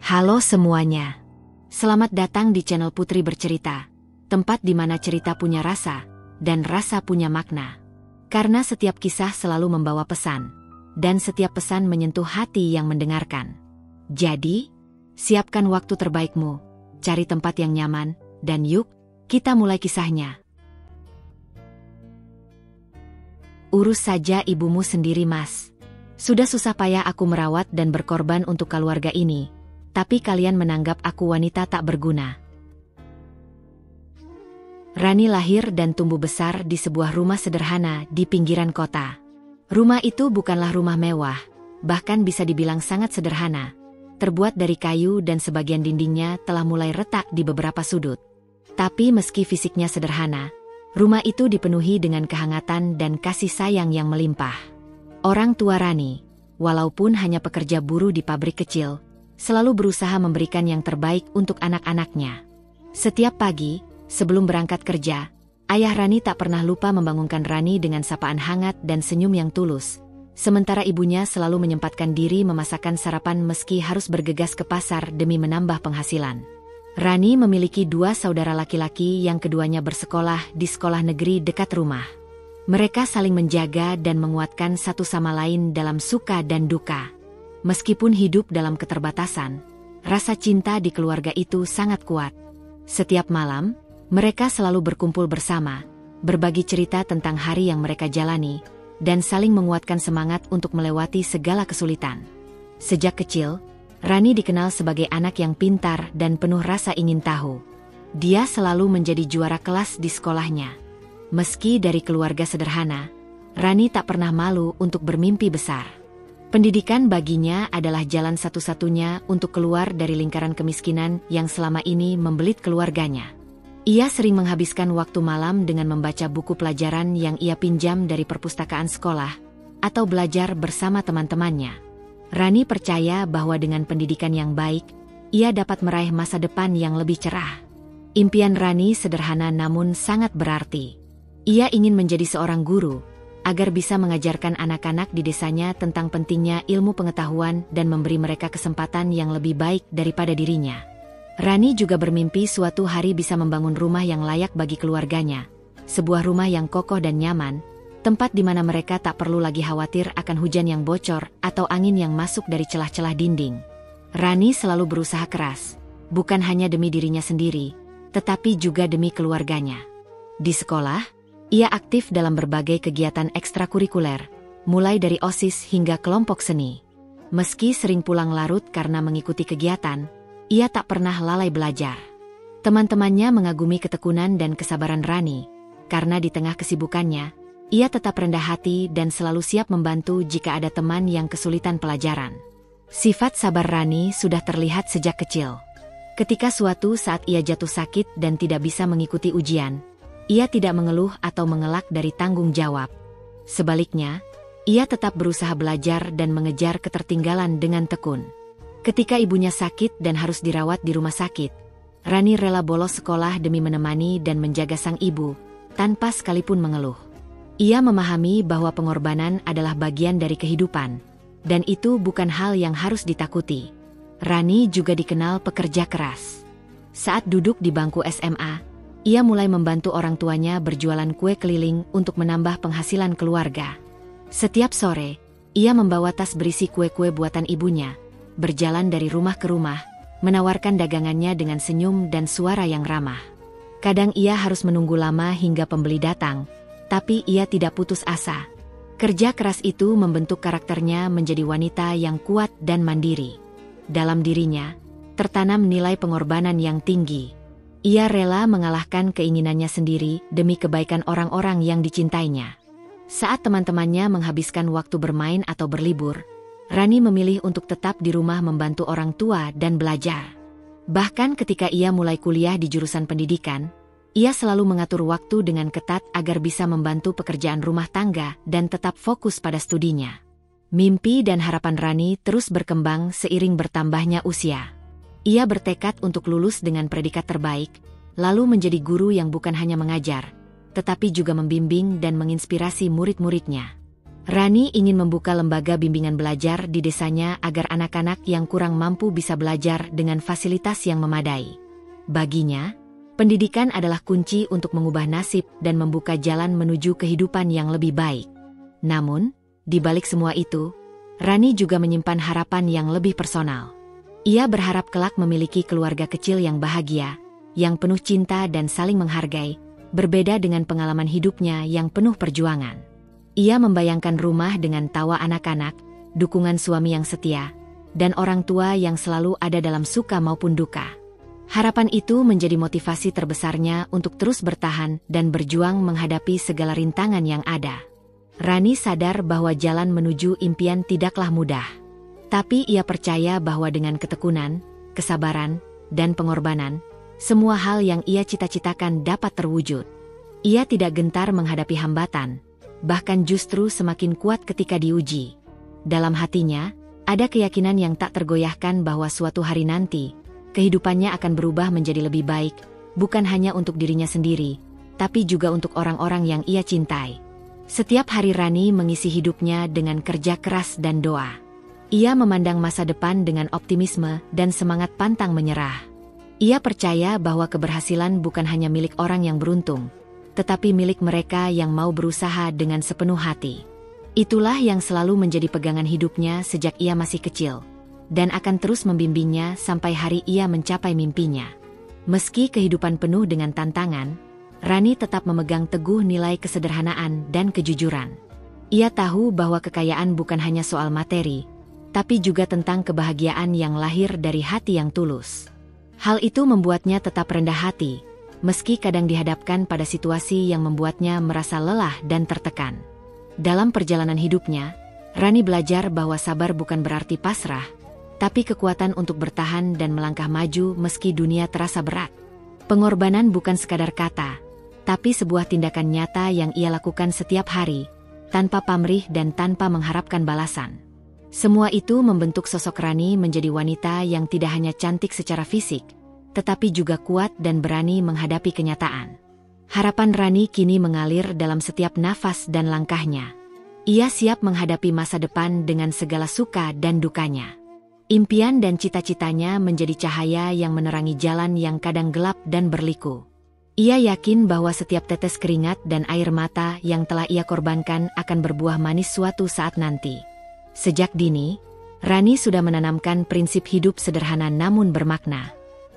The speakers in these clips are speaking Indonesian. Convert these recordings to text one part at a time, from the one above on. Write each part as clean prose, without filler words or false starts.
Halo semuanya. Selamat datang di channel Putri Bercerita, tempat di mana cerita punya rasa, dan rasa punya makna. Karena setiap kisah selalu membawa pesan, dan setiap pesan menyentuh hati yang mendengarkan. Jadi, siapkan waktu terbaikmu, cari tempat yang nyaman, dan yuk, kita mulai kisahnya. Urus saja ibumu sendiri, Mas. Sudah susah payah aku merawat dan berkorban untuk keluarga ini, tapi kalian menganggap aku wanita tak berguna. Rani lahir dan tumbuh besar di sebuah rumah sederhana di pinggiran kota. Rumah itu bukanlah rumah mewah, bahkan bisa dibilang sangat sederhana. Terbuat dari kayu dan sebagian dindingnya telah mulai retak di beberapa sudut. Tapi meski fisiknya sederhana, rumah itu dipenuhi dengan kehangatan dan kasih sayang yang melimpah. Orang tua Rani, walaupun hanya pekerja buruh di pabrik kecil, selalu berusaha memberikan yang terbaik untuk anak-anaknya. Setiap pagi, sebelum berangkat kerja, ayah Rani tak pernah lupa membangunkan Rani dengan sapaan hangat dan senyum yang tulus. Sementara ibunya selalu menyempatkan diri memasakkan sarapan meski harus bergegas ke pasar demi menambah penghasilan. Rani memiliki dua saudara laki-laki yang keduanya bersekolah di sekolah negeri dekat rumah. Mereka saling menjaga dan menguatkan satu sama lain dalam suka dan duka. Meskipun hidup dalam keterbatasan, rasa cinta di keluarga itu sangat kuat. Setiap malam, mereka selalu berkumpul bersama, berbagi cerita tentang hari yang mereka jalani, dan saling menguatkan semangat untuk melewati segala kesulitan. Sejak kecil, Rani dikenal sebagai anak yang pintar dan penuh rasa ingin tahu. Dia selalu menjadi juara kelas di sekolahnya. Meski dari keluarga sederhana, Rani tak pernah malu untuk bermimpi besar. Pendidikan baginya adalah jalan satu-satunya untuk keluar dari lingkaran kemiskinan yang selama ini membelit keluarganya. Ia sering menghabiskan waktu malam dengan membaca buku pelajaran yang ia pinjam dari perpustakaan sekolah, atau belajar bersama teman-temannya. Rani percaya bahwa dengan pendidikan yang baik, ia dapat meraih masa depan yang lebih cerah. Impian Rani sederhana namun sangat berarti. Ia ingin menjadi seorang guru, agar bisa mengajarkan anak-anak di desanya tentang pentingnya ilmu pengetahuan dan memberi mereka kesempatan yang lebih baik daripada dirinya. Rani juga bermimpi suatu hari bisa membangun rumah yang layak bagi keluarganya, sebuah rumah yang kokoh dan nyaman, tempat di mana mereka tak perlu lagi khawatir akan hujan yang bocor atau angin yang masuk dari celah-celah dinding. Rani selalu berusaha keras, bukan hanya demi dirinya sendiri, tetapi juga demi keluarganya. Di sekolah, ia aktif dalam berbagai kegiatan ekstrakurikuler, mulai dari OSIS hingga kelompok seni. Meski sering pulang larut karena mengikuti kegiatan, ia tak pernah lalai belajar. Teman-temannya mengagumi ketekunan dan kesabaran Rani, karena di tengah kesibukannya, ia tetap rendah hati dan selalu siap membantu jika ada teman yang kesulitan pelajaran. Sifat sabar Rani sudah terlihat sejak kecil. Ketika suatu saat ia jatuh sakit dan tidak bisa mengikuti ujian, ia tidak mengeluh atau mengelak dari tanggung jawab. Sebaliknya, ia tetap berusaha belajar dan mengejar ketertinggalan dengan tekun. Ketika ibunya sakit dan harus dirawat di rumah sakit, Rani rela bolos sekolah demi menemani dan menjaga sang ibu, tanpa sekalipun mengeluh. Ia memahami bahwa pengorbanan adalah bagian dari kehidupan, dan itu bukan hal yang harus ditakuti. Rani juga dikenal pekerja keras. Saat duduk di bangku SMA, ia mulai membantu orang tuanya berjualan kue keliling untuk menambah penghasilan keluarga. Setiap sore, ia membawa tas berisi kue-kue buatan ibunya, berjalan dari rumah ke rumah, menawarkan dagangannya dengan senyum dan suara yang ramah. Kadang ia harus menunggu lama hingga pembeli datang, tapi ia tidak putus asa. Kerja keras itu membentuk karakternya menjadi wanita yang kuat dan mandiri. Dalam dirinya, tertanam nilai pengorbanan yang tinggi. Ia rela mengalahkan keinginannya sendiri demi kebaikan orang-orang yang dicintainya. Saat teman-temannya menghabiskan waktu bermain atau berlibur, Rani memilih untuk tetap di rumah membantu orang tua dan belajar. Bahkan ketika ia mulai kuliah di jurusan pendidikan, ia selalu mengatur waktu dengan ketat agar bisa membantu pekerjaan rumah tangga dan tetap fokus pada studinya. Mimpi dan harapan Rani terus berkembang seiring bertambahnya usia. Ia bertekad untuk lulus dengan predikat terbaik, lalu menjadi guru yang bukan hanya mengajar, tetapi juga membimbing dan menginspirasi murid-muridnya. Rani ingin membuka lembaga bimbingan belajar di desanya agar anak-anak yang kurang mampu bisa belajar dengan fasilitas yang memadai. Baginya, pendidikan adalah kunci untuk mengubah nasib dan membuka jalan menuju kehidupan yang lebih baik. Namun, di balik semua itu, Rani juga menyimpan harapan yang lebih personal. Ia berharap kelak memiliki keluarga kecil yang bahagia, yang penuh cinta dan saling menghargai, berbeda dengan pengalaman hidupnya yang penuh perjuangan. Ia membayangkan rumah dengan tawa anak-anak, dukungan suami yang setia, dan orang tua yang selalu ada dalam suka maupun duka. Harapan itu menjadi motivasi terbesarnya untuk terus bertahan dan berjuang menghadapi segala rintangan yang ada. Rani sadar bahwa jalan menuju impian tidaklah mudah. Tapi ia percaya bahwa dengan ketekunan, kesabaran, dan pengorbanan, semua hal yang ia cita-citakan dapat terwujud. Ia tidak gentar menghadapi hambatan, bahkan justru semakin kuat ketika diuji. Dalam hatinya, ada keyakinan yang tak tergoyahkan bahwa suatu hari nanti, kehidupannya akan berubah menjadi lebih baik, bukan hanya untuk dirinya sendiri, tapi juga untuk orang-orang yang ia cintai. Setiap hari Rani mengisi hidupnya dengan kerja keras dan doa. Ia memandang masa depan dengan optimisme dan semangat pantang menyerah. Ia percaya bahwa keberhasilan bukan hanya milik orang yang beruntung, tetapi milik mereka yang mau berusaha dengan sepenuh hati. Itulah yang selalu menjadi pegangan hidupnya sejak ia masih kecil, dan akan terus membimbingnya sampai hari ia mencapai mimpinya. Meski kehidupan penuh dengan tantangan, Rani tetap memegang teguh nilai kesederhanaan dan kejujuran. Ia tahu bahwa kekayaan bukan hanya soal materi, tapi juga tentang kebahagiaan yang lahir dari hati yang tulus. Hal itu membuatnya tetap rendah hati, meski kadang dihadapkan pada situasi yang membuatnya merasa lelah dan tertekan. Dalam perjalanan hidupnya, Rani belajar bahwa sabar bukan berarti pasrah, tapi kekuatan untuk bertahan dan melangkah maju meski dunia terasa berat. Pengorbanan bukan sekadar kata, tapi sebuah tindakan nyata yang ia lakukan setiap hari, tanpa pamrih dan tanpa mengharapkan balasan. Semua itu membentuk sosok Rani menjadi wanita yang tidak hanya cantik secara fisik, tetapi juga kuat dan berani menghadapi kenyataan. Harapan Rani kini mengalir dalam setiap nafas dan langkahnya. Ia siap menghadapi masa depan dengan segala suka dan dukanya. Impian dan cita-citanya menjadi cahaya yang menerangi jalan yang kadang gelap dan berliku. Ia yakin bahwa setiap tetes keringat dan air mata yang telah ia korbankan akan berbuah manis suatu saat nanti. Sejak dini, Rani sudah menanamkan prinsip hidup sederhana namun bermakna.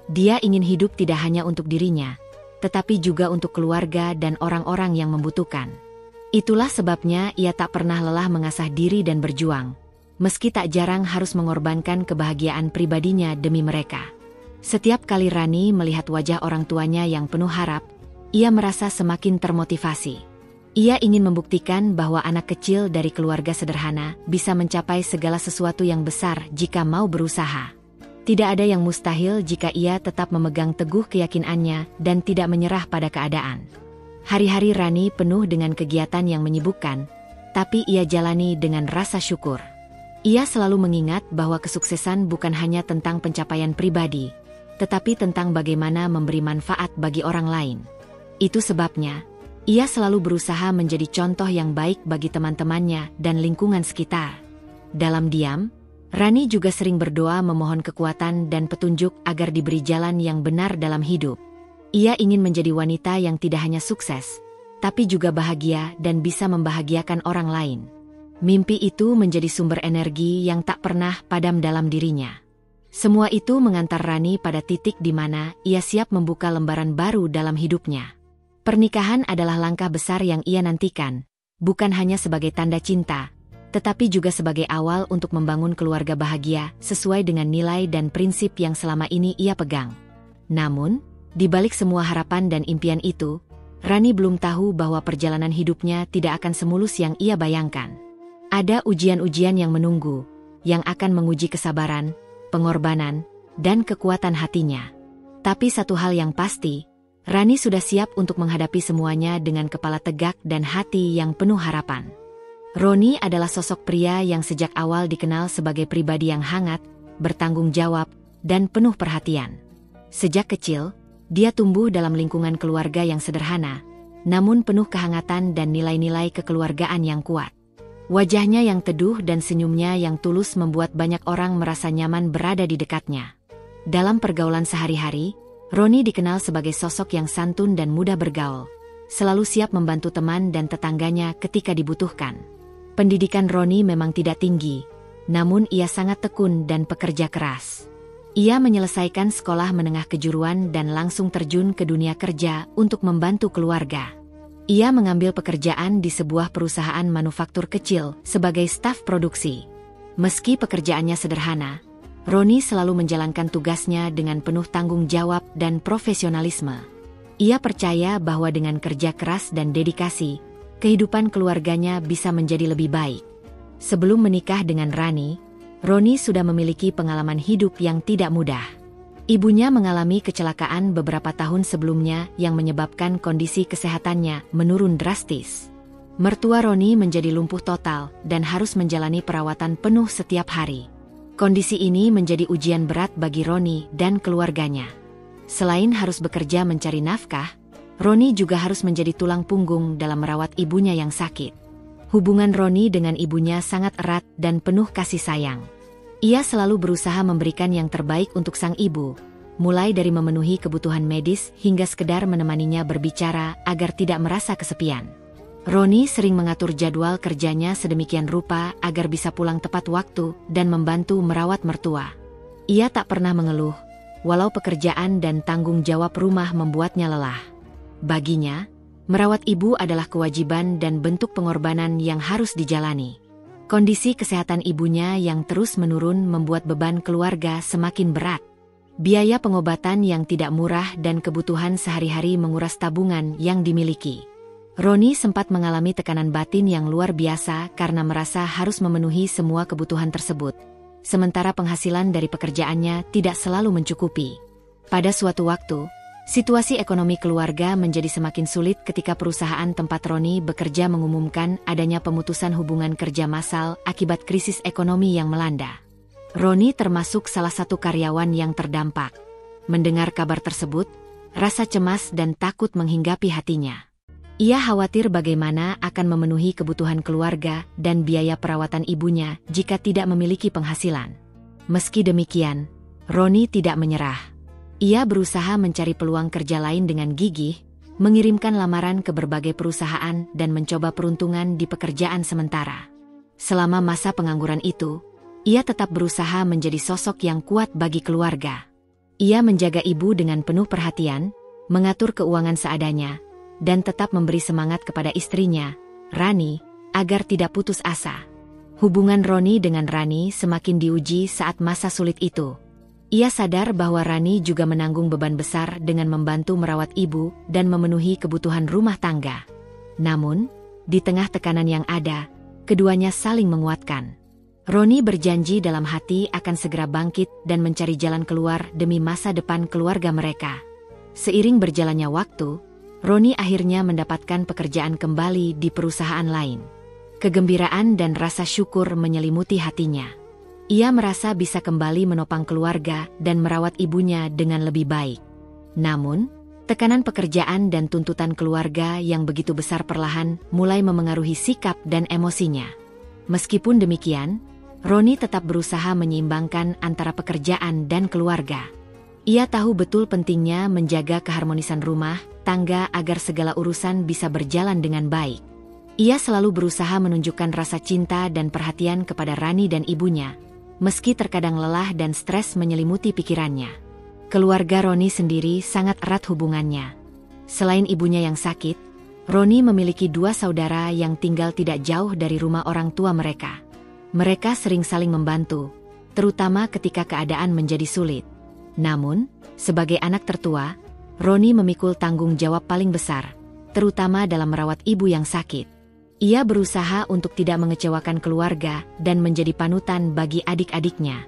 Dia ingin hidup tidak hanya untuk dirinya, tetapi juga untuk keluarga dan orang-orang yang membutuhkan. Itulah sebabnya ia tak pernah lelah mengasah diri dan berjuang, meski tak jarang harus mengorbankan kebahagiaan pribadinya demi mereka. Setiap kali Rani melihat wajah orang tuanya yang penuh harap, ia merasa semakin termotivasi. Ia ingin membuktikan bahwa anak kecil dari keluarga sederhana bisa mencapai segala sesuatu yang besar jika mau berusaha. Tidak ada yang mustahil jika ia tetap memegang teguh keyakinannya dan tidak menyerah pada keadaan. Hari-hari Rani penuh dengan kegiatan yang menyibukkan, tapi ia jalani dengan rasa syukur. Ia selalu mengingat bahwa kesuksesan bukan hanya tentang pencapaian pribadi, tetapi tentang bagaimana memberi manfaat bagi orang lain. Itu sebabnya, ia selalu berusaha menjadi contoh yang baik bagi teman-temannya dan lingkungan sekitar. Dalam diam, Rani juga sering berdoa memohon kekuatan dan petunjuk agar diberi jalan yang benar dalam hidup. Ia ingin menjadi wanita yang tidak hanya sukses, tapi juga bahagia dan bisa membahagiakan orang lain. Mimpi itu menjadi sumber energi yang tak pernah padam dalam dirinya. Semua itu mengantar Rani pada titik di mana ia siap membuka lembaran baru dalam hidupnya. Pernikahan adalah langkah besar yang ia nantikan, bukan hanya sebagai tanda cinta, tetapi juga sebagai awal untuk membangun keluarga bahagia sesuai dengan nilai dan prinsip yang selama ini ia pegang. Namun, di balik semua harapan dan impian itu, Rani belum tahu bahwa perjalanan hidupnya tidak akan semulus yang ia bayangkan. Ada ujian-ujian yang menunggu, yang akan menguji kesabaran, pengorbanan, dan kekuatan hatinya. Tapi satu hal yang pasti, Rani sudah siap untuk menghadapi semuanya dengan kepala tegak dan hati yang penuh harapan. Roni adalah sosok pria yang sejak awal dikenal sebagai pribadi yang hangat, bertanggung jawab, dan penuh perhatian. Sejak kecil, dia tumbuh dalam lingkungan keluarga yang sederhana, namun penuh kehangatan dan nilai-nilai kekeluargaan yang kuat. Wajahnya yang teduh dan senyumnya yang tulus membuat banyak orang merasa nyaman berada di dekatnya. Dalam pergaulan sehari-hari, Roni dikenal sebagai sosok yang santun dan mudah bergaul, selalu siap membantu teman dan tetangganya ketika dibutuhkan. Pendidikan Roni memang tidak tinggi, namun ia sangat tekun dan pekerja keras. Ia menyelesaikan sekolah menengah kejuruan dan langsung terjun ke dunia kerja untuk membantu keluarga. Ia mengambil pekerjaan di sebuah perusahaan manufaktur kecil sebagai staf produksi. Meski pekerjaannya sederhana, Roni selalu menjalankan tugasnya dengan penuh tanggung jawab dan profesionalisme. Ia percaya bahwa dengan kerja keras dan dedikasi, kehidupan keluarganya bisa menjadi lebih baik. Sebelum menikah dengan Rani, Roni sudah memiliki pengalaman hidup yang tidak mudah. Ibunya mengalami kecelakaan beberapa tahun sebelumnya yang menyebabkan kondisi kesehatannya menurun drastis. Mertua Roni menjadi lumpuh total dan harus menjalani perawatan penuh setiap hari. Kondisi ini menjadi ujian berat bagi Roni dan keluarganya. Selain harus bekerja mencari nafkah, Roni juga harus menjadi tulang punggung dalam merawat ibunya yang sakit. Hubungan Roni dengan ibunya sangat erat dan penuh kasih sayang. Ia selalu berusaha memberikan yang terbaik untuk sang ibu, mulai dari memenuhi kebutuhan medis hingga sekedar menemaninya berbicara agar tidak merasa kesepian. Roni sering mengatur jadwal kerjanya sedemikian rupa agar bisa pulang tepat waktu dan membantu merawat mertua. Ia tak pernah mengeluh, walau pekerjaan dan tanggung jawab rumah membuatnya lelah. Baginya, merawat ibu adalah kewajiban dan bentuk pengorbanan yang harus dijalani. Kondisi kesehatan ibunya yang terus menurun membuat beban keluarga semakin berat. Biaya pengobatan yang tidak murah dan kebutuhan sehari-hari menguras tabungan yang dimiliki. Roni sempat mengalami tekanan batin yang luar biasa karena merasa harus memenuhi semua kebutuhan tersebut, sementara penghasilan dari pekerjaannya tidak selalu mencukupi. Pada suatu waktu, situasi ekonomi keluarga menjadi semakin sulit ketika perusahaan tempat Roni bekerja mengumumkan adanya pemutusan hubungan kerja massal akibat krisis ekonomi yang melanda. Roni termasuk salah satu karyawan yang terdampak. Mendengar kabar tersebut, rasa cemas dan takut menghinggapi hatinya. Ia khawatir bagaimana akan memenuhi kebutuhan keluarga dan biaya perawatan ibunya jika tidak memiliki penghasilan. Meski demikian, Roni tidak menyerah. Ia berusaha mencari peluang kerja lain dengan gigih, mengirimkan lamaran ke berbagai perusahaan dan mencoba peruntungan di pekerjaan sementara. Selama masa pengangguran itu, ia tetap berusaha menjadi sosok yang kuat bagi keluarga. Ia menjaga ibu dengan penuh perhatian, mengatur keuangan seadanya, dan tetap memberi semangat kepada istrinya, Rani, agar tidak putus asa. Hubungan Roni dengan Rani semakin diuji saat masa sulit itu. Ia sadar bahwa Rani juga menanggung beban besar dengan membantu merawat ibu dan memenuhi kebutuhan rumah tangga. Namun, di tengah tekanan yang ada, keduanya saling menguatkan. Roni berjanji dalam hati akan segera bangkit dan mencari jalan keluar demi masa depan keluarga mereka. Seiring berjalannya waktu, Roni akhirnya mendapatkan pekerjaan kembali di perusahaan lain. Kegembiraan dan rasa syukur menyelimuti hatinya. Ia merasa bisa kembali menopang keluarga dan merawat ibunya dengan lebih baik. Namun, tekanan pekerjaan dan tuntutan keluarga yang begitu besar perlahan mulai memengaruhi sikap dan emosinya. Meskipun demikian, Roni tetap berusaha menyeimbangkan antara pekerjaan dan keluarga. Ia tahu betul pentingnya menjaga keharmonisan rumah tangga agar segala urusan bisa berjalan dengan baik. Ia selalu berusaha menunjukkan rasa cinta dan perhatian kepada Rani dan ibunya, meski terkadang lelah dan stres menyelimuti pikirannya. Keluarga Roni sendiri sangat erat hubungannya. Selain ibunya yang sakit, Roni memiliki dua saudara yang tinggal tidak jauh dari rumah orang tua mereka. Mereka sering saling membantu, terutama ketika keadaan menjadi sulit. Namun, sebagai anak tertua, Roni memikul tanggung jawab paling besar, terutama dalam merawat ibu yang sakit. Ia berusaha untuk tidak mengecewakan keluarga dan menjadi panutan bagi adik-adiknya.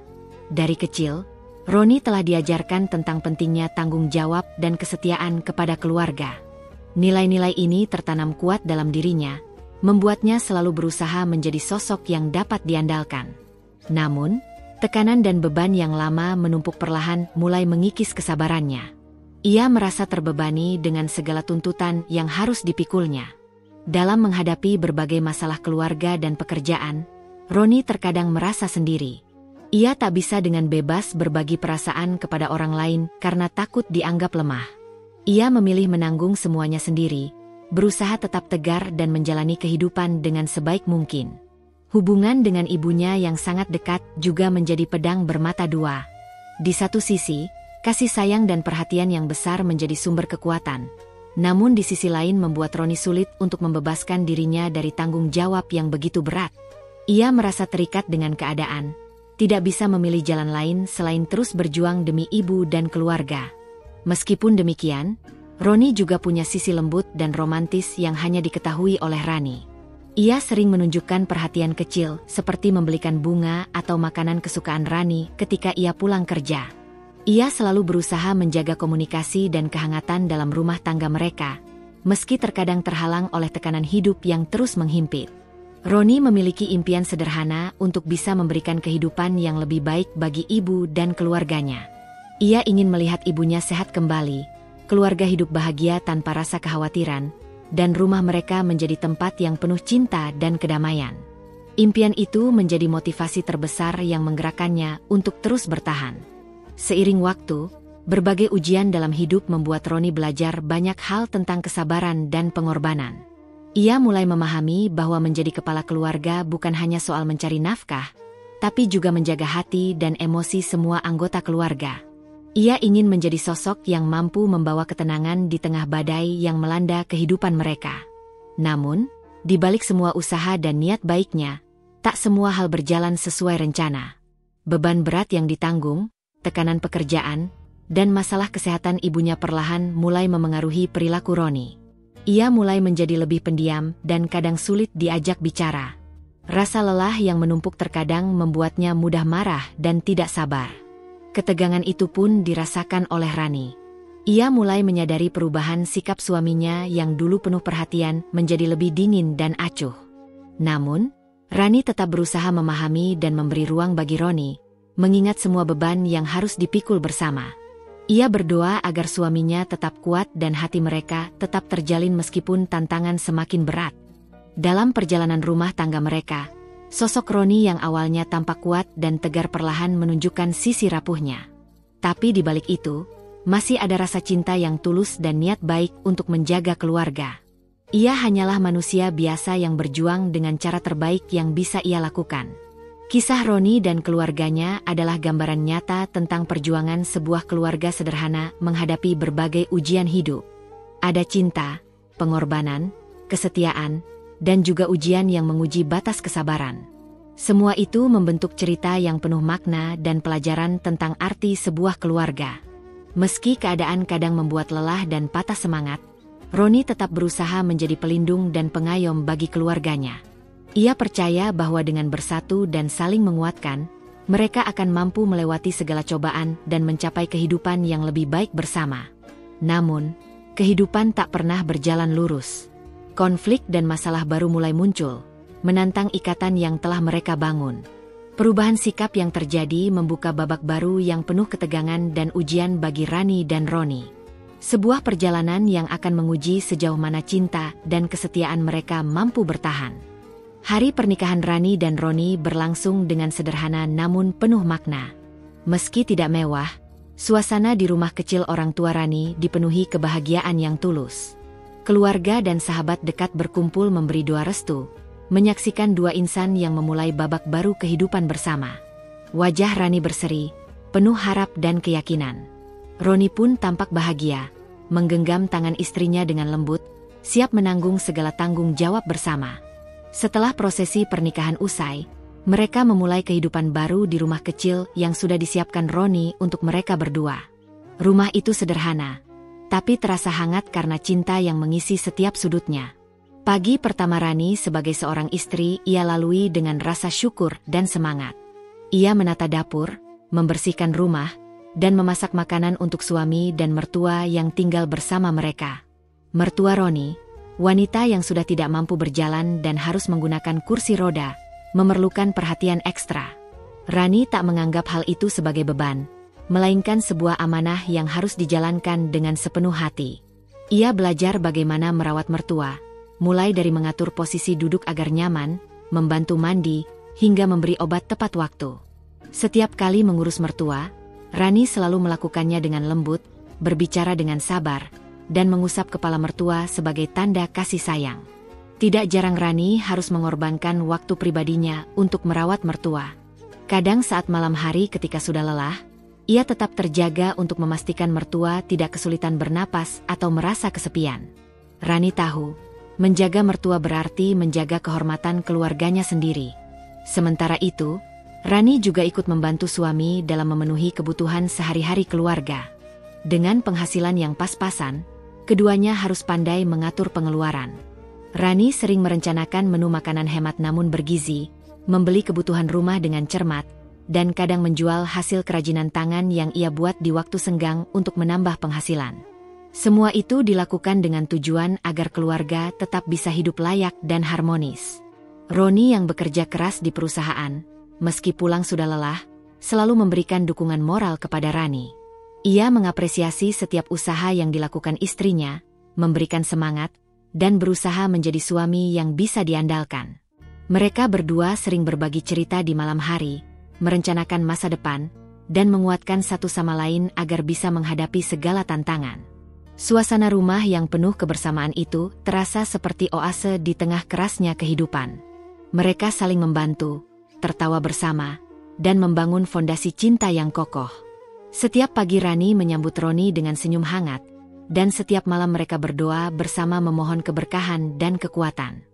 Dari kecil, Roni telah diajarkan tentang pentingnya tanggung jawab dan kesetiaan kepada keluarga. Nilai-nilai ini tertanam kuat dalam dirinya, membuatnya selalu berusaha menjadi sosok yang dapat diandalkan. Namun, tekanan dan beban yang lama menumpuk perlahan mulai mengikis kesabarannya. Ia merasa terbebani dengan segala tuntutan yang harus dipikulnya. dalam menghadapi berbagai masalah keluarga dan pekerjaan, Roni terkadang merasa sendiri. Ia tak bisa dengan bebas berbagi perasaan kepada orang lain karena takut dianggap lemah. Ia memilih menanggung semuanya sendiri, berusaha tetap tegar dan menjalani kehidupan dengan sebaik mungkin. Hubungan dengan ibunya yang sangat dekat juga menjadi pedang bermata dua. Di satu sisi, kasih sayang dan perhatian yang besar menjadi sumber kekuatan. Namun di sisi lain membuat Roni sulit untuk membebaskan dirinya dari tanggung jawab yang begitu berat. Ia merasa terikat dengan keadaan, tidak bisa memilih jalan lain selain terus berjuang demi ibu dan keluarga. Meskipun demikian, Roni juga punya sisi lembut dan romantis yang hanya diketahui oleh Rani. Ia sering menunjukkan perhatian kecil seperti membelikan bunga atau makanan kesukaan Rani ketika ia pulang kerja. Ia selalu berusaha menjaga komunikasi dan kehangatan dalam rumah tangga mereka, meski terkadang terhalang oleh tekanan hidup yang terus menghimpit. Roni memiliki impian sederhana untuk bisa memberikan kehidupan yang lebih baik bagi ibu dan keluarganya. Ia ingin melihat ibunya sehat kembali, keluarga hidup bahagia tanpa rasa kekhawatiran, dan rumah mereka menjadi tempat yang penuh cinta dan kedamaian. Impian itu menjadi motivasi terbesar yang menggerakkannya untuk terus bertahan. Seiring waktu, berbagai ujian dalam hidup membuat Roni belajar banyak hal tentang kesabaran dan pengorbanan. Ia mulai memahami bahwa menjadi kepala keluarga bukan hanya soal mencari nafkah, tapi juga menjaga hati dan emosi semua anggota keluarga. Ia ingin menjadi sosok yang mampu membawa ketenangan di tengah badai yang melanda kehidupan mereka. Namun, di balik semua usaha dan niat baiknya, tak semua hal berjalan sesuai rencana. Beban berat yang ditanggung, tekanan pekerjaan, dan masalah kesehatan ibunya perlahan mulai memengaruhi perilaku Roni. Ia mulai menjadi lebih pendiam dan kadang sulit diajak bicara. Rasa lelah yang menumpuk terkadang membuatnya mudah marah dan tidak sabar. Ketegangan itu pun dirasakan oleh Rani. Ia mulai menyadari perubahan sikap suaminya yang dulu penuh perhatian menjadi lebih dingin dan acuh. Namun, Rani tetap berusaha memahami dan memberi ruang bagi Roni, mengingat semua beban yang harus dipikul bersama. Ia berdoa agar suaminya tetap kuat dan hati mereka tetap terjalin meskipun tantangan semakin berat. Dalam perjalanan rumah tangga mereka, sosok Roni yang awalnya tampak kuat dan tegar perlahan menunjukkan sisi rapuhnya. Tapi di balik itu, masih ada rasa cinta yang tulus dan niat baik untuk menjaga keluarga. Ia hanyalah manusia biasa yang berjuang dengan cara terbaik yang bisa ia lakukan. Kisah Roni dan keluarganya adalah gambaran nyata tentang perjuangan sebuah keluarga sederhana menghadapi berbagai ujian hidup. Ada cinta, pengorbanan, kesetiaan, dan juga ujian yang menguji batas kesabaran. Semua itu membentuk cerita yang penuh makna dan pelajaran tentang arti sebuah keluarga. Meski keadaan kadang membuat lelah dan patah semangat, Roni tetap berusaha menjadi pelindung dan pengayom bagi keluarganya. Ia percaya bahwa dengan bersatu dan saling menguatkan, mereka akan mampu melewati segala cobaan dan mencapai kehidupan yang lebih baik bersama. Namun, kehidupan tak pernah berjalan lurus. Konflik dan masalah baru mulai muncul, menantang ikatan yang telah mereka bangun. Perubahan sikap yang terjadi membuka babak baru yang penuh ketegangan dan ujian bagi Rani dan Roni. Sebuah perjalanan yang akan menguji sejauh mana cinta dan kesetiaan mereka mampu bertahan. Hari pernikahan Rani dan Roni berlangsung dengan sederhana namun penuh makna. Meski tidak mewah, suasana di rumah kecil orang tua Rani dipenuhi kebahagiaan yang tulus. Keluarga dan sahabat dekat berkumpul memberi doa restu, menyaksikan dua insan yang memulai babak baru kehidupan bersama. Wajah Rani berseri, penuh harap dan keyakinan. Roni pun tampak bahagia, menggenggam tangan istrinya dengan lembut, siap menanggung segala tanggung jawab bersama. Setelah prosesi pernikahan usai, mereka memulai kehidupan baru di rumah kecil yang sudah disiapkan Roni untuk mereka berdua. Rumah itu sederhana, tapi terasa hangat karena cinta yang mengisi setiap sudutnya. Pagi pertama Rani sebagai seorang istri ia lalui dengan rasa syukur dan semangat. Ia menata dapur, membersihkan rumah, dan memasak makanan untuk suami dan mertua yang tinggal bersama mereka. Mertua Roni, wanita yang sudah tidak mampu berjalan dan harus menggunakan kursi roda, memerlukan perhatian ekstra. Rani tak menganggap hal itu sebagai beban, melainkan sebuah amanah yang harus dijalankan dengan sepenuh hati. Ia belajar bagaimana merawat mertua, mulai dari mengatur posisi duduk agar nyaman, membantu mandi, hingga memberi obat tepat waktu. Setiap kali mengurus mertua, Rani selalu melakukannya dengan lembut, berbicara dengan sabar, dan mengusap kepala mertua sebagai tanda kasih sayang. Tidak jarang Rani harus mengorbankan waktu pribadinya untuk merawat mertua. Kadang saat malam hari ketika sudah lelah, ia tetap terjaga untuk memastikan mertua tidak kesulitan bernapas atau merasa kesepian. Rani tahu, menjaga mertua berarti menjaga kehormatan keluarganya sendiri. Sementara itu, Rani juga ikut membantu suami dalam memenuhi kebutuhan sehari-hari keluarga. Dengan penghasilan yang pas-pasan, keduanya harus pandai mengatur pengeluaran. Rani sering merencanakan menu makanan hemat namun bergizi, membeli kebutuhan rumah dengan cermat, dan kadang menjual hasil kerajinan tangan yang ia buat di waktu senggang untuk menambah penghasilan. Semua itu dilakukan dengan tujuan agar keluarga tetap bisa hidup layak dan harmonis. Roni yang bekerja keras di perusahaan, meski pulang sudah lelah, selalu memberikan dukungan moral kepada Rani. Ia mengapresiasi setiap usaha yang dilakukan istrinya, memberikan semangat, dan berusaha menjadi suami yang bisa diandalkan. Mereka berdua sering berbagi cerita di malam hari, merencanakan masa depan, dan menguatkan satu sama lain agar bisa menghadapi segala tantangan. Suasana rumah yang penuh kebersamaan itu terasa seperti oase di tengah kerasnya kehidupan. Mereka saling membantu, tertawa bersama, dan membangun fondasi cinta yang kokoh. Setiap pagi Rani menyambut Roni dengan senyum hangat, dan setiap malam mereka berdoa bersama memohon keberkahan dan kekuatan.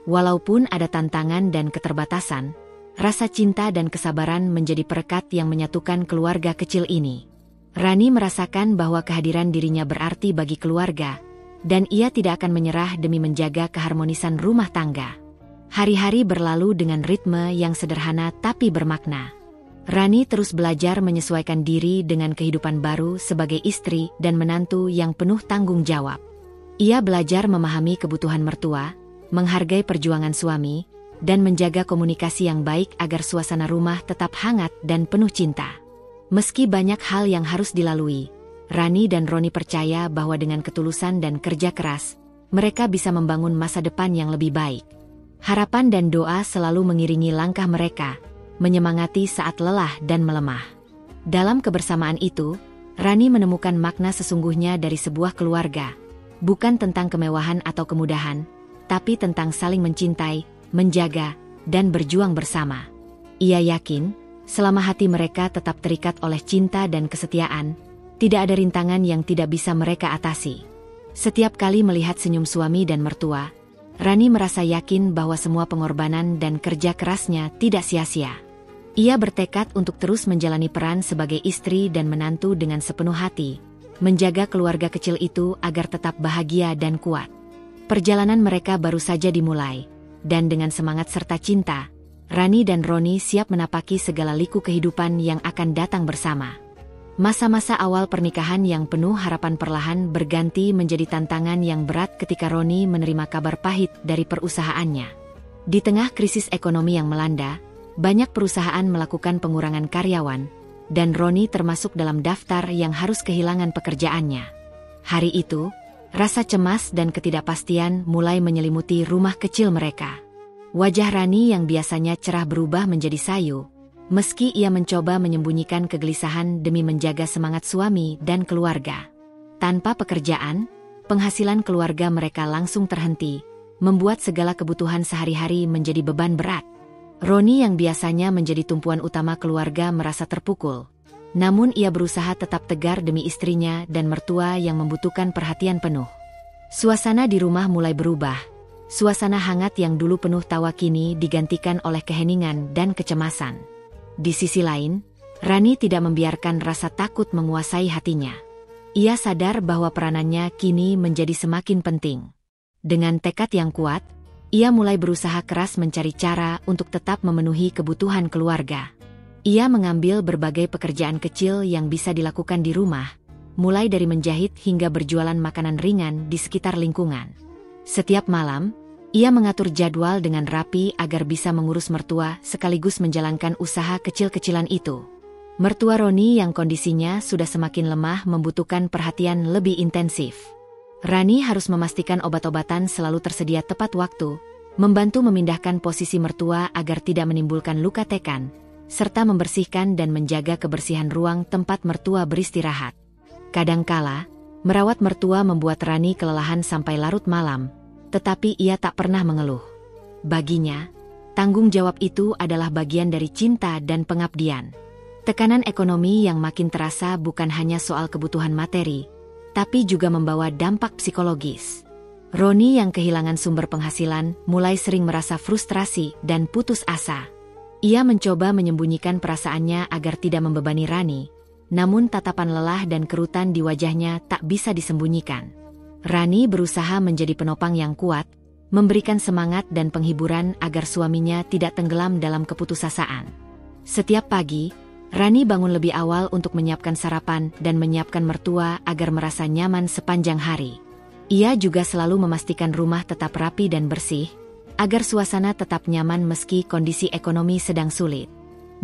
Walaupun ada tantangan dan keterbatasan, rasa cinta dan kesabaran menjadi perekat yang menyatukan keluarga kecil ini. Rani merasakan bahwa kehadiran dirinya berarti bagi keluarga, dan ia tidak akan menyerah demi menjaga keharmonisan rumah tangga. Hari-hari berlalu dengan ritme yang sederhana tapi bermakna. Rani terus belajar menyesuaikan diri dengan kehidupan baru sebagai istri dan menantu yang penuh tanggung jawab. Ia belajar memahami kebutuhan mertua, menghargai perjuangan suami, dan menjaga komunikasi yang baik agar suasana rumah tetap hangat dan penuh cinta. Meski banyak hal yang harus dilalui, Rani dan Roni percaya bahwa dengan ketulusan dan kerja keras, mereka bisa membangun masa depan yang lebih baik. Harapan dan doa selalu mengiringi langkah mereka, menyemangati saat lelah dan melemah. Dalam kebersamaan itu, Rani menemukan makna sesungguhnya dari sebuah keluarga, bukan tentang kemewahan atau kemudahan, tapi tentang saling mencintai, menjaga, dan berjuang bersama. Ia yakin, selama hati mereka tetap terikat oleh cinta dan kesetiaan, tidak ada rintangan yang tidak bisa mereka atasi. Setiap kali melihat senyum suami dan mertua, Rani merasa yakin bahwa semua pengorbanan dan kerja kerasnya tidak sia-sia. Ia bertekad untuk terus menjalani peran sebagai istri dan menantu dengan sepenuh hati, menjaga keluarga kecil itu agar tetap bahagia dan kuat. Perjalanan mereka baru saja dimulai, dan dengan semangat serta cinta, Rani dan Roni siap menapaki segala liku kehidupan yang akan datang bersama. Masa-masa awal pernikahan yang penuh harapan perlahan berganti menjadi tantangan yang berat ketika Roni menerima kabar pahit dari perusahaannya. Di tengah krisis ekonomi yang melanda, banyak perusahaan melakukan pengurangan karyawan, dan Roni termasuk dalam daftar yang harus kehilangan pekerjaannya. Hari itu, rasa cemas dan ketidakpastian mulai menyelimuti rumah kecil mereka. Wajah Rani yang biasanya cerah berubah menjadi sayu, meski ia mencoba menyembunyikan kegelisahan demi menjaga semangat suami dan keluarga. Tanpa pekerjaan, penghasilan keluarga mereka langsung terhenti, membuat segala kebutuhan sehari-hari menjadi beban berat. Roni yang biasanya menjadi tumpuan utama keluarga merasa terpukul. Namun ia berusaha tetap tegar demi istrinya dan mertua yang membutuhkan perhatian penuh. Suasana di rumah mulai berubah. Suasana hangat yang dulu penuh tawa kini digantikan oleh keheningan dan kecemasan. Di sisi lain, Rani tidak membiarkan rasa takut menguasai hatinya. Ia sadar bahwa peranannya kini menjadi semakin penting. Dengan tekad yang kuat, ia mulai berusaha keras mencari cara untuk tetap memenuhi kebutuhan keluarga. Ia mengambil berbagai pekerjaan kecil yang bisa dilakukan di rumah, mulai dari menjahit hingga berjualan makanan ringan di sekitar lingkungan. Setiap malam, ia mengatur jadwal dengan rapi agar bisa mengurus mertua sekaligus menjalankan usaha kecil-kecilan itu. Mertua Roni yang kondisinya sudah semakin lemah membutuhkan perhatian lebih intensif. Rani harus memastikan obat-obatan selalu tersedia tepat waktu, membantu memindahkan posisi mertua agar tidak menimbulkan luka tekan, serta membersihkan dan menjaga kebersihan ruang tempat mertua beristirahat. Kadangkala, merawat mertua membuat Rani kelelahan sampai larut malam, tetapi ia tak pernah mengeluh. Baginya, tanggung jawab itu adalah bagian dari cinta dan pengabdian. Tekanan ekonomi yang makin terasa bukan hanya soal kebutuhan materi, tapi juga membawa dampak psikologis. Roni yang kehilangan sumber penghasilan mulai sering merasa frustrasi dan putus asa. Ia mencoba menyembunyikan perasaannya agar tidak membebani Rani, namun tatapan lelah dan kerutan di wajahnya tak bisa disembunyikan. Rani berusaha menjadi penopang yang kuat, memberikan semangat dan penghiburan agar suaminya tidak tenggelam dalam keputusasaan. Setiap pagi, Rani bangun lebih awal untuk menyiapkan sarapan dan menyiapkan mertua agar merasa nyaman sepanjang hari. Ia juga selalu memastikan rumah tetap rapi dan bersih, agar suasana tetap nyaman meski kondisi ekonomi sedang sulit.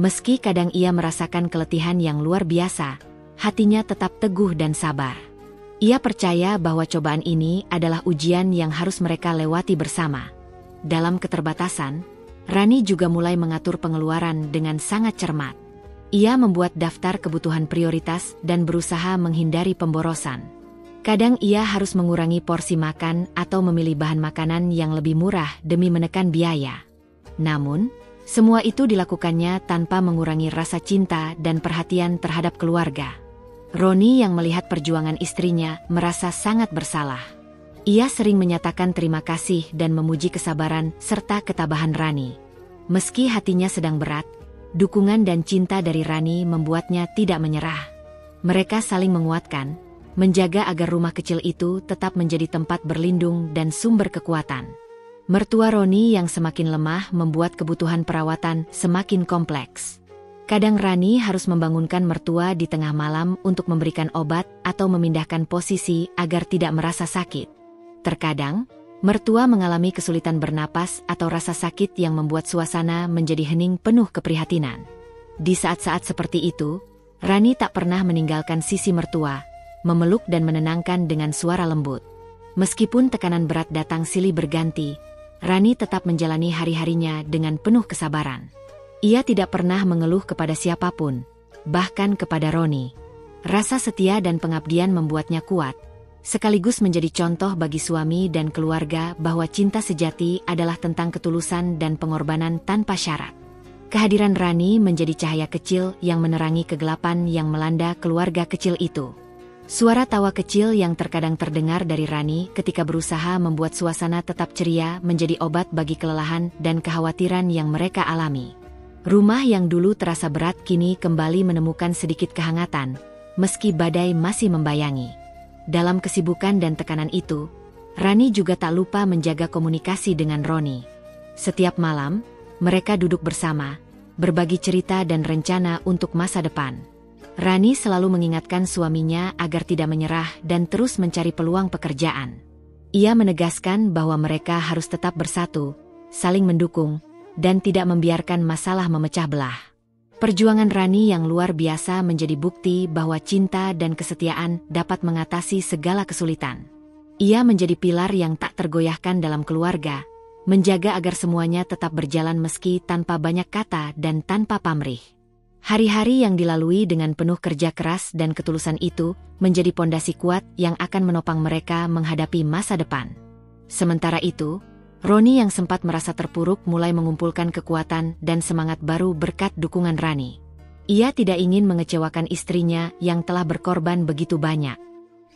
Meski kadang ia merasakan keletihan yang luar biasa, hatinya tetap teguh dan sabar. Ia percaya bahwa cobaan ini adalah ujian yang harus mereka lewati bersama. Dalam keterbatasan, Rani juga mulai mengatur pengeluaran dengan sangat cermat. Ia membuat daftar kebutuhan prioritas dan berusaha menghindari pemborosan. Kadang ia harus mengurangi porsi makan atau memilih bahan makanan yang lebih murah demi menekan biaya. Namun, semua itu dilakukannya tanpa mengurangi rasa cinta dan perhatian terhadap keluarga. Roni yang melihat perjuangan istrinya merasa sangat bersalah. Ia sering menyatakan terima kasih dan memuji kesabaran serta ketabahan Rani. Meski hatinya sedang berat, dukungan dan cinta dari Rani membuatnya tidak menyerah. Mereka saling menguatkan, menjaga agar rumah kecil itu tetap menjadi tempat berlindung dan sumber kekuatan. Mertua Roni yang semakin lemah membuat kebutuhan perawatan semakin kompleks. Kadang Rani harus membangunkan mertua di tengah malam untuk memberikan obat atau memindahkan posisi agar tidak merasa sakit. Terkadang, mertua mengalami kesulitan bernapas atau rasa sakit yang membuat suasana menjadi hening penuh keprihatinan. Di saat-saat seperti itu, Rani tak pernah meninggalkan sisi mertua, memeluk dan menenangkan dengan suara lembut. Meskipun tekanan berat datang silih berganti, Rani tetap menjalani hari-harinya dengan penuh kesabaran. Ia tidak pernah mengeluh kepada siapapun, bahkan kepada Roni. Rasa setia dan pengabdian membuatnya kuat, sekaligus menjadi contoh bagi suami dan keluarga bahwa cinta sejati adalah tentang ketulusan dan pengorbanan tanpa syarat. Kehadiran Rani menjadi cahaya kecil yang menerangi kegelapan yang melanda keluarga kecil itu. Suara tawa kecil yang terkadang terdengar dari Rani ketika berusaha membuat suasana tetap ceria menjadi obat bagi kelelahan dan kekhawatiran yang mereka alami. Rumah yang dulu terasa berat kini kembali menemukan sedikit kehangatan, meski badai masih membayangi. Dalam kesibukan dan tekanan itu, Rani juga tak lupa menjaga komunikasi dengan Roni. Setiap malam, mereka duduk bersama, berbagi cerita dan rencana untuk masa depan. Rani selalu mengingatkan suaminya agar tidak menyerah dan terus mencari peluang pekerjaan. Ia menegaskan bahwa mereka harus tetap bersatu, saling mendukung, dan tidak membiarkan masalah memecah belah. Perjuangan Rani yang luar biasa menjadi bukti bahwa cinta dan kesetiaan dapat mengatasi segala kesulitan. Ia menjadi pilar yang tak tergoyahkan dalam keluarga, menjaga agar semuanya tetap berjalan meski tanpa banyak kata dan tanpa pamrih. Hari-hari yang dilalui dengan penuh kerja keras dan ketulusan itu menjadi pondasi kuat yang akan menopang mereka menghadapi masa depan. Sementara itu, Roni yang sempat merasa terpuruk mulai mengumpulkan kekuatan dan semangat baru berkat dukungan Rani. Ia tidak ingin mengecewakan istrinya yang telah berkorban begitu banyak.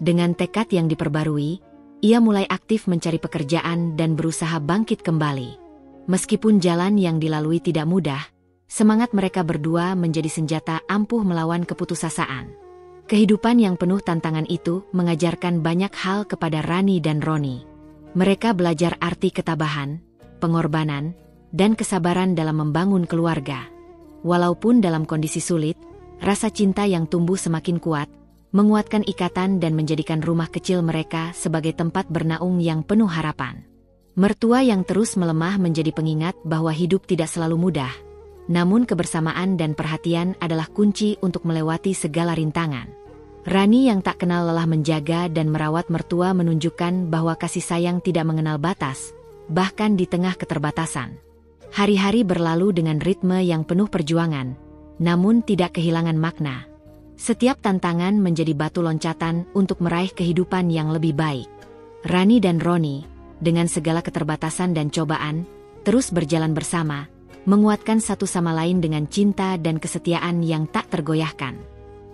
Dengan tekad yang diperbarui, ia mulai aktif mencari pekerjaan dan berusaha bangkit kembali. Meskipun jalan yang dilalui tidak mudah, semangat mereka berdua menjadi senjata ampuh melawan keputusasaan. Kehidupan yang penuh tantangan itu mengajarkan banyak hal kepada Rani dan Roni. Mereka belajar arti ketabahan, pengorbanan, dan kesabaran dalam membangun keluarga. Walaupun dalam kondisi sulit, rasa cinta yang tumbuh semakin kuat, menguatkan ikatan dan menjadikan rumah kecil mereka sebagai tempat bernaung yang penuh harapan. Mertua yang terus melemah menjadi pengingat bahwa hidup tidak selalu mudah, namun kebersamaan dan perhatian adalah kunci untuk melewati segala rintangan. Rani yang tak kenal lelah menjaga dan merawat mertua menunjukkan bahwa kasih sayang tidak mengenal batas, bahkan di tengah keterbatasan. Hari-hari berlalu dengan ritme yang penuh perjuangan, namun tidak kehilangan makna. Setiap tantangan menjadi batu loncatan untuk meraih kehidupan yang lebih baik. Rani dan Roni, dengan segala keterbatasan dan cobaan, terus berjalan bersama, menguatkan satu sama lain dengan cinta dan kesetiaan yang tak tergoyahkan.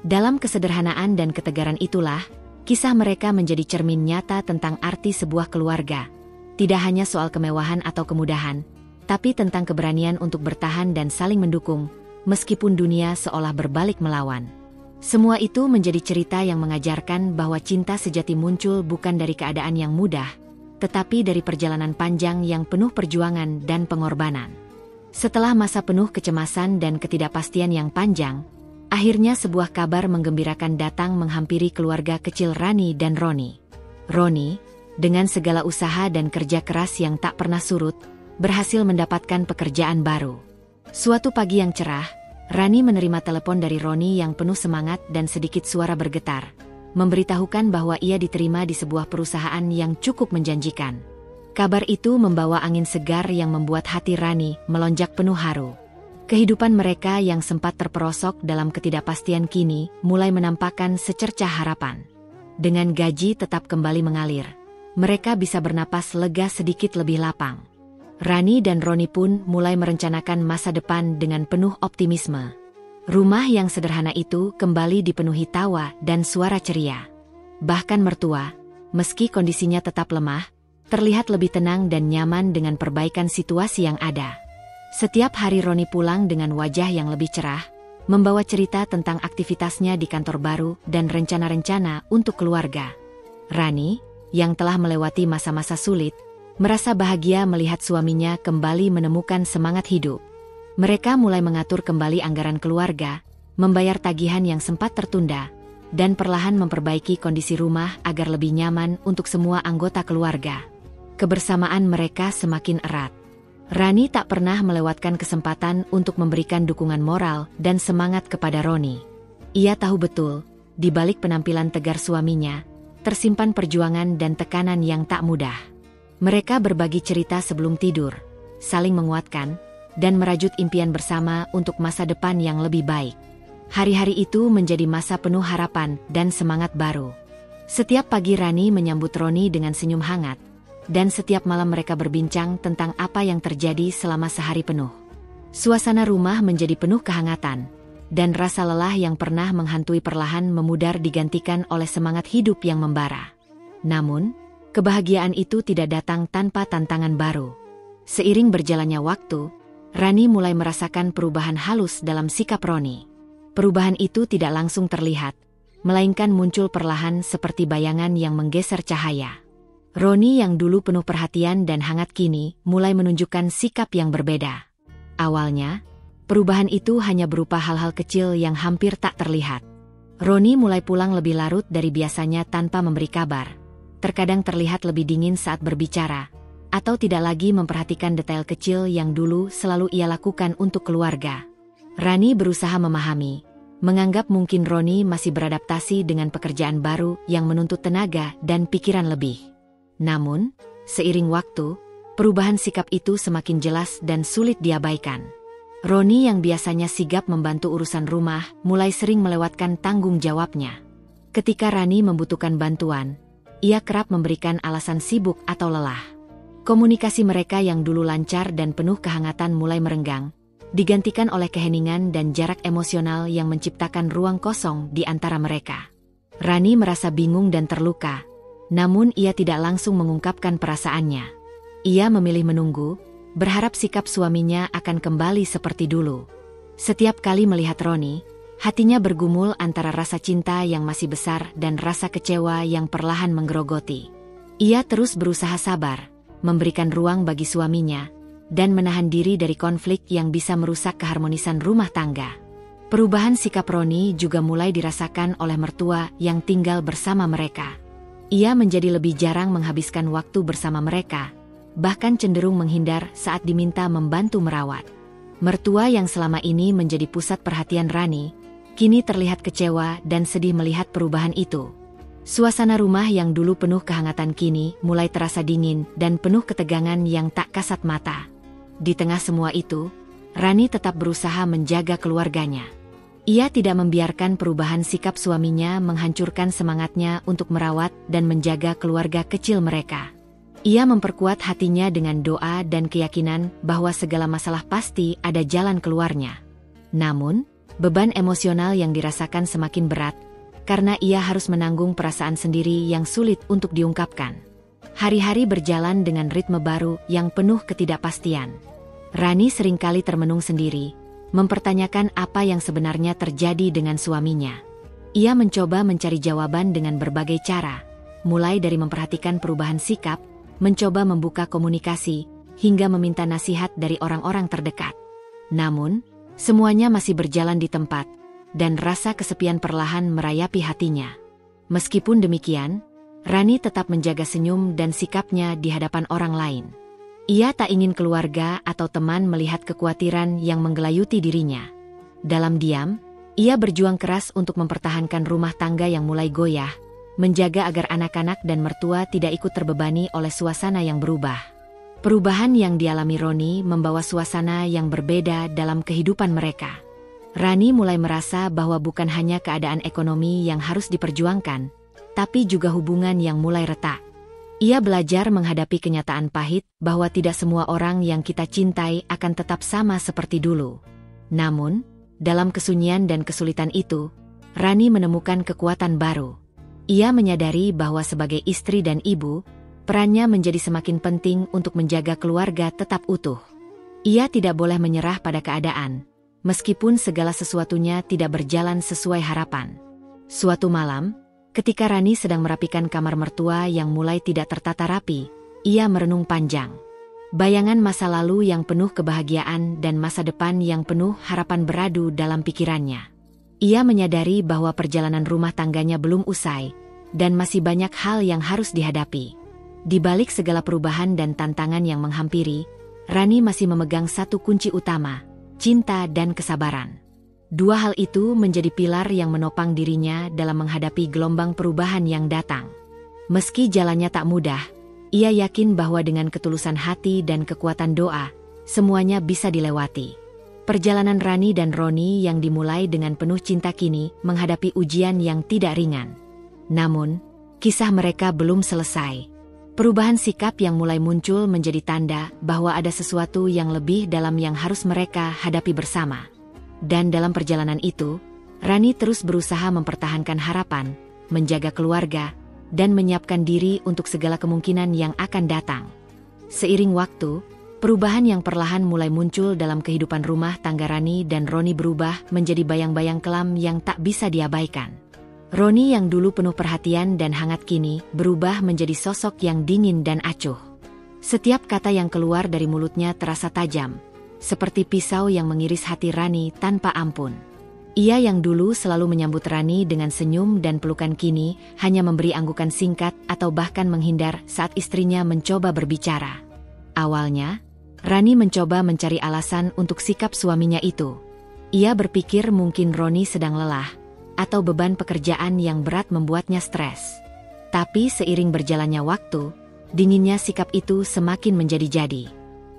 Dalam kesederhanaan dan ketegaran itulah, kisah mereka menjadi cermin nyata tentang arti sebuah keluarga. Tidak hanya soal kemewahan atau kemudahan, tapi tentang keberanian untuk bertahan dan saling mendukung, meskipun dunia seolah berbalik melawan. Semua itu menjadi cerita yang mengajarkan bahwa cinta sejati muncul bukan dari keadaan yang mudah, tetapi dari perjalanan panjang yang penuh perjuangan dan pengorbanan. Setelah masa penuh kecemasan dan ketidakpastian yang panjang, akhirnya sebuah kabar menggembirakan datang menghampiri keluarga kecil Rani dan Roni. Roni, dengan segala usaha dan kerja keras yang tak pernah surut, berhasil mendapatkan pekerjaan baru. Suatu pagi yang cerah, Rani menerima telepon dari Roni yang penuh semangat dan sedikit suara bergetar, memberitahukan bahwa ia diterima di sebuah perusahaan yang cukup menjanjikan. Kabar itu membawa angin segar yang membuat hati Rani melonjak penuh haru. Kehidupan mereka yang sempat terperosok dalam ketidakpastian kini mulai menampakkan secercah harapan. Dengan gaji tetap kembali mengalir, mereka bisa bernapas lega sedikit lebih lapang. Rani dan Roni pun mulai merencanakan masa depan dengan penuh optimisme. Rumah yang sederhana itu kembali dipenuhi tawa dan suara ceria. Bahkan mertua, meski kondisinya tetap lemah, terlihat lebih tenang dan nyaman dengan perbaikan situasi yang ada. Setiap hari Roni pulang dengan wajah yang lebih cerah, membawa cerita tentang aktivitasnya di kantor baru dan rencana-rencana untuk keluarga. Rani, yang telah melewati masa-masa sulit, merasa bahagia melihat suaminya kembali menemukan semangat hidup. Mereka mulai mengatur kembali anggaran keluarga, membayar tagihan yang sempat tertunda, dan perlahan memperbaiki kondisi rumah agar lebih nyaman untuk semua anggota keluarga. Kebersamaan mereka semakin erat. Rani tak pernah melewatkan kesempatan untuk memberikan dukungan moral dan semangat kepada Roni. Ia tahu betul, di balik penampilan tegar suaminya, tersimpan perjuangan dan tekanan yang tak mudah. Mereka berbagi cerita sebelum tidur, saling menguatkan, dan merajut impian bersama untuk masa depan yang lebih baik. Hari-hari itu menjadi masa penuh harapan dan semangat baru. Setiap pagi Rani menyambut Roni dengan senyum hangat, dan setiap malam mereka berbincang tentang apa yang terjadi selama sehari penuh. Suasana rumah menjadi penuh kehangatan, dan rasa lelah yang pernah menghantui perlahan memudar digantikan oleh semangat hidup yang membara. Namun, kebahagiaan itu tidak datang tanpa tantangan baru. Seiring berjalannya waktu, Rani mulai merasakan perubahan halus dalam sikap Roni. Perubahan itu tidak langsung terlihat, melainkan muncul perlahan seperti bayangan yang menggeser cahaya. Roni yang dulu penuh perhatian dan hangat kini mulai menunjukkan sikap yang berbeda. Awalnya, perubahan itu hanya berupa hal-hal kecil yang hampir tak terlihat. Roni mulai pulang lebih larut dari biasanya tanpa memberi kabar. Terkadang terlihat lebih dingin saat berbicara, atau tidak lagi memperhatikan detail kecil yang dulu selalu ia lakukan untuk keluarga. Rani berusaha memahami, menganggap mungkin Roni masih beradaptasi dengan pekerjaan baru yang menuntut tenaga dan pikiran lebih. Namun, seiring waktu, perubahan sikap itu semakin jelas dan sulit diabaikan. Roni yang biasanya sigap membantu urusan rumah mulai sering melewatkan tanggung jawabnya. Ketika Rani membutuhkan bantuan, ia kerap memberikan alasan sibuk atau lelah. Komunikasi mereka yang dulu lancar dan penuh kehangatan mulai merenggang, digantikan oleh keheningan dan jarak emosional yang menciptakan ruang kosong di antara mereka. Rani merasa bingung dan terluka, namun ia tidak langsung mengungkapkan perasaannya. Ia memilih menunggu, berharap sikap suaminya akan kembali seperti dulu. Setiap kali melihat Roni, hatinya bergumul antara rasa cinta yang masih besar dan rasa kecewa yang perlahan menggerogoti. Ia terus berusaha sabar, memberikan ruang bagi suaminya, dan menahan diri dari konflik yang bisa merusak keharmonisan rumah tangga. Perubahan sikap Roni juga mulai dirasakan oleh mertua yang tinggal bersama mereka. Ia menjadi lebih jarang menghabiskan waktu bersama mereka, bahkan cenderung menghindar saat diminta membantu merawat. Mertua yang selama ini menjadi pusat perhatian Rani, kini terlihat kecewa dan sedih melihat perubahan itu. Suasana rumah yang dulu penuh kehangatan kini mulai terasa dingin dan penuh ketegangan yang tak kasat mata. Di tengah semua itu, Rani tetap berusaha menjaga keluarganya. Ia tidak membiarkan perubahan sikap suaminya menghancurkan semangatnya untuk merawat dan menjaga keluarga kecil mereka. Ia memperkuat hatinya dengan doa dan keyakinan bahwa segala masalah pasti ada jalan keluarnya. Namun, beban emosional yang dirasakan semakin berat, karena ia harus menanggung perasaan sendiri yang sulit untuk diungkapkan. Hari-hari berjalan dengan ritme baru yang penuh ketidakpastian. Rani seringkali termenung sendiri, mempertanyakan apa yang sebenarnya terjadi dengan suaminya. Ia mencoba mencari jawaban dengan berbagai cara, mulai dari memperhatikan perubahan sikap, mencoba membuka komunikasi, hingga meminta nasihat dari orang-orang terdekat. Namun, semuanya masih berjalan di tempat, dan rasa kesepian perlahan merayapi hatinya. Meskipun demikian, Rani tetap menjaga senyum dan sikapnya di hadapan orang lain. Ia tak ingin keluarga atau teman melihat kekhawatiran yang menggelayuti dirinya. Dalam diam, ia berjuang keras untuk mempertahankan rumah tangga yang mulai goyah, menjaga agar anak-anak dan mertua tidak ikut terbebani oleh suasana yang berubah. Perubahan yang dialami Roni membawa suasana yang berbeda dalam kehidupan mereka. Rani mulai merasa bahwa bukan hanya keadaan ekonomi yang harus diperjuangkan, tapi juga hubungan yang mulai retak. Ia belajar menghadapi kenyataan pahit bahwa tidak semua orang yang kita cintai akan tetap sama seperti dulu. Namun, dalam kesunyian dan kesulitan itu, Rani menemukan kekuatan baru. Ia menyadari bahwa sebagai istri dan ibu, perannya menjadi semakin penting untuk menjaga keluarga tetap utuh. Ia tidak boleh menyerah pada keadaan, meskipun segala sesuatunya tidak berjalan sesuai harapan. Suatu malam, ketika Rani sedang merapikan kamar mertua yang mulai tidak tertata rapi, ia merenung panjang. Bayangan masa lalu yang penuh kebahagiaan dan masa depan yang penuh harapan beradu dalam pikirannya. Ia menyadari bahwa perjalanan rumah tangganya belum usai, dan masih banyak hal yang harus dihadapi. Di balik segala perubahan dan tantangan yang menghampiri, Rani masih memegang satu kunci utama, cinta dan kesabaran. Dua hal itu menjadi pilar yang menopang dirinya dalam menghadapi gelombang perubahan yang datang. Meski jalannya tak mudah, ia yakin bahwa dengan ketulusan hati dan kekuatan doa, semuanya bisa dilewati. Perjalanan Rani dan Roni yang dimulai dengan penuh cinta kini menghadapi ujian yang tidak ringan. Namun, kisah mereka belum selesai. Perubahan sikap yang mulai muncul menjadi tanda bahwa ada sesuatu yang lebih dalam yang harus mereka hadapi bersama. Dan dalam perjalanan itu, Rani terus berusaha mempertahankan harapan, menjaga keluarga, dan menyiapkan diri untuk segala kemungkinan yang akan datang. Seiring waktu, perubahan yang perlahan mulai muncul dalam kehidupan rumah tangga Rani dan Roni berubah menjadi bayang-bayang kelam yang tak bisa diabaikan. Roni yang dulu penuh perhatian dan hangat kini berubah menjadi sosok yang dingin dan acuh. Setiap kata yang keluar dari mulutnya terasa tajam, seperti pisau yang mengiris hati Rani tanpa ampun. Ia yang dulu selalu menyambut Rani dengan senyum dan pelukan kini hanya memberi anggukan singkat atau bahkan menghindar saat istrinya mencoba berbicara. Awalnya, Rani mencoba mencari alasan untuk sikap suaminya itu. Ia berpikir mungkin Roni sedang lelah, atau beban pekerjaan yang berat membuatnya stres. Tapi seiring berjalannya waktu, dinginnya sikap itu semakin menjadi-jadi.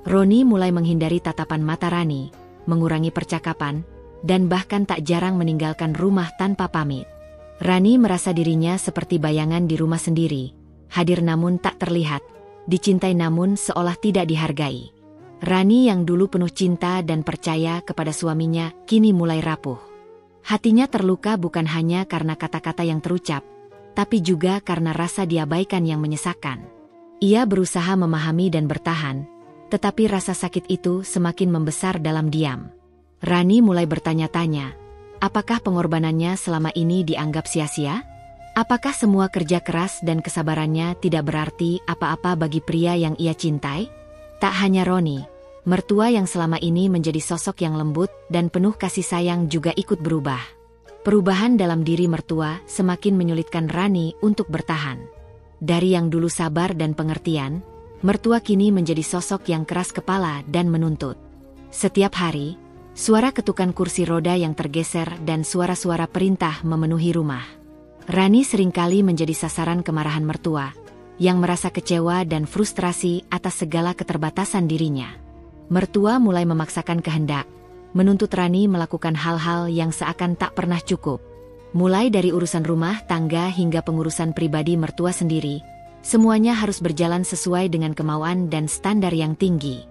Roni mulai menghindari tatapan mata Rani, mengurangi percakapan, dan bahkan tak jarang meninggalkan rumah tanpa pamit. Rani merasa dirinya seperti bayangan di rumah sendiri, hadir namun tak terlihat, dicintai namun seolah tidak dihargai. Rani yang dulu penuh cinta dan percaya kepada suaminya, kini mulai rapuh. Hatinya terluka bukan hanya karena kata-kata yang terucap, tapi juga karena rasa diabaikan yang menyesakan. Ia berusaha memahami dan bertahan, tetapi rasa sakit itu semakin membesar dalam diam. Rani mulai bertanya-tanya, apakah pengorbanannya selama ini dianggap sia-sia? Apakah semua kerja keras dan kesabarannya tidak berarti apa-apa bagi pria yang ia cintai? Tak hanya Roni, mertua yang selama ini menjadi sosok yang lembut dan penuh kasih sayang juga ikut berubah. Perubahan dalam diri mertua semakin menyulitkan Rani untuk bertahan. Dari yang dulu sabar dan pengertian, mertua kini menjadi sosok yang keras kepala dan menuntut. Setiap hari, Suara ketukan kursi roda yang tergeser dan suara-suara perintah memenuhi rumah. Rani seringkali menjadi sasaran kemarahan mertua, yang merasa kecewa dan frustrasi atas segala keterbatasan dirinya. Mertua mulai memaksakan kehendak, menuntut Rani melakukan hal-hal yang seakan tak pernah cukup. Mulai dari urusan rumah tangga hingga pengurusan pribadi mertua sendiri, semuanya harus berjalan sesuai dengan kemauan dan standar yang tinggi.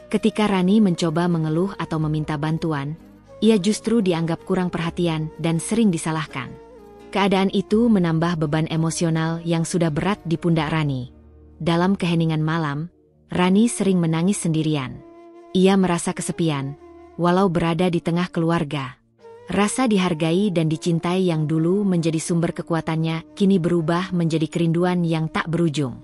Ketika Rani mencoba mengeluh atau meminta bantuan, ia justru dianggap kurang perhatian dan sering disalahkan. Keadaan itu menambah beban emosional yang sudah berat di pundak Rani. Dalam keheningan malam, Rani sering menangis sendirian. Ia merasa kesepian, walau berada di tengah keluarga. Rasa dihargai dan dicintai yang dulu menjadi sumber kekuatannya kini berubah menjadi kerinduan yang tak berujung.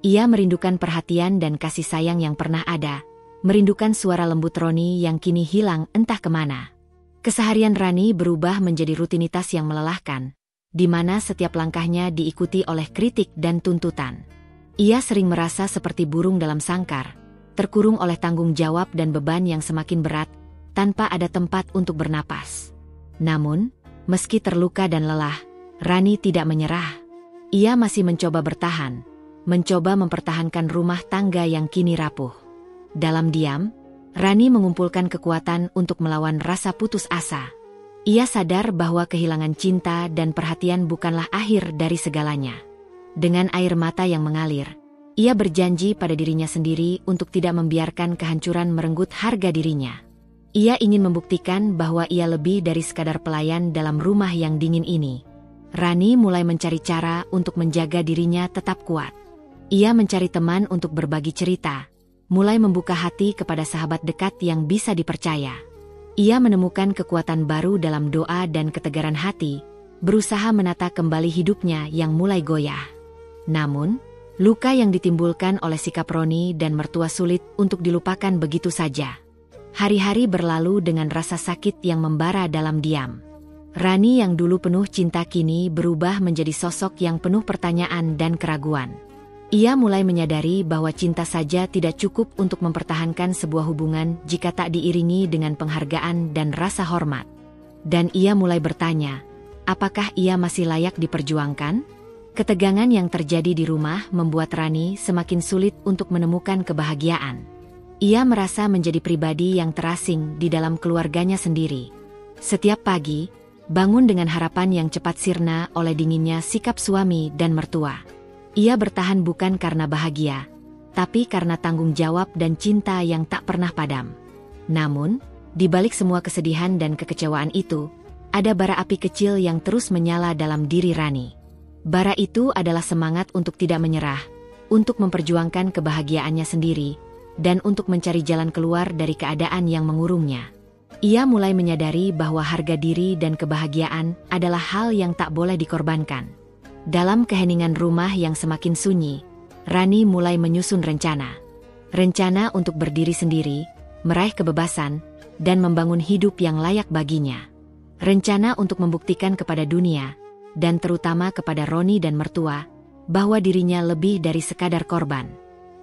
Ia merindukan perhatian dan kasih sayang yang pernah ada, merindukan suara lembut Roni yang kini hilang entah kemana. Keseharian Rani berubah menjadi rutinitas yang melelahkan, di mana setiap langkahnya diikuti oleh kritik dan tuntutan. Ia sering merasa seperti burung dalam sangkar, terkurung oleh tanggung jawab dan beban yang semakin berat, tanpa ada tempat untuk bernapas. Namun, meski terluka dan lelah, Rani tidak menyerah. Ia masih mencoba bertahan, mencoba mempertahankan rumah tangga yang kini rapuh. Dalam diam, Rani mengumpulkan kekuatan untuk melawan rasa putus asa. Ia sadar bahwa kehilangan cinta dan perhatian bukanlah akhir dari segalanya. Dengan air mata yang mengalir, ia berjanji pada dirinya sendiri untuk tidak membiarkan kehancuran merenggut harga dirinya. Ia ingin membuktikan bahwa ia lebih dari sekadar pelayan dalam rumah yang dingin ini. Rani mulai mencari cara untuk menjaga dirinya tetap kuat. Ia mencari teman untuk berbagi cerita, mulai membuka hati kepada sahabat dekat yang bisa dipercaya. Ia menemukan kekuatan baru dalam doa dan ketegaran hati, berusaha menata kembali hidupnya yang mulai goyah. Namun, luka yang ditimbulkan oleh sikap Roni dan mertua sulit untuk dilupakan begitu saja. Hari-hari berlalu dengan rasa sakit yang membara dalam diam. Rani yang dulu penuh cinta kini berubah menjadi sosok yang penuh pertanyaan dan keraguan. Ia mulai menyadari bahwa cinta saja tidak cukup untuk mempertahankan sebuah hubungan jika tak diiringi dengan penghargaan dan rasa hormat. Dan ia mulai bertanya, apakah ia masih layak diperjuangkan? Ketegangan yang terjadi di rumah membuat Rani semakin sulit untuk menemukan kebahagiaan. Ia merasa menjadi pribadi yang terasing di dalam keluarganya sendiri. Setiap pagi, bangun dengan harapan yang cepat sirna oleh dinginnya sikap suami dan mertua. Ia bertahan bukan karena bahagia, tapi karena tanggung jawab dan cinta yang tak pernah padam. Namun, di balik semua kesedihan dan kekecewaan itu, ada bara api kecil yang terus menyala dalam diri Rani. Bara itu adalah semangat untuk tidak menyerah, untuk memperjuangkan kebahagiaannya sendiri, dan untuk mencari jalan keluar dari keadaan yang mengurungnya. Ia mulai menyadari bahwa harga diri dan kebahagiaan adalah hal yang tak boleh dikorbankan. Dalam keheningan rumah yang semakin sunyi, Rani mulai menyusun rencana. Rencana untuk berdiri sendiri, meraih kebebasan, dan membangun hidup yang layak baginya. Rencana untuk membuktikan kepada dunia, dan terutama kepada Roni dan mertua, bahwa dirinya lebih dari sekadar korban.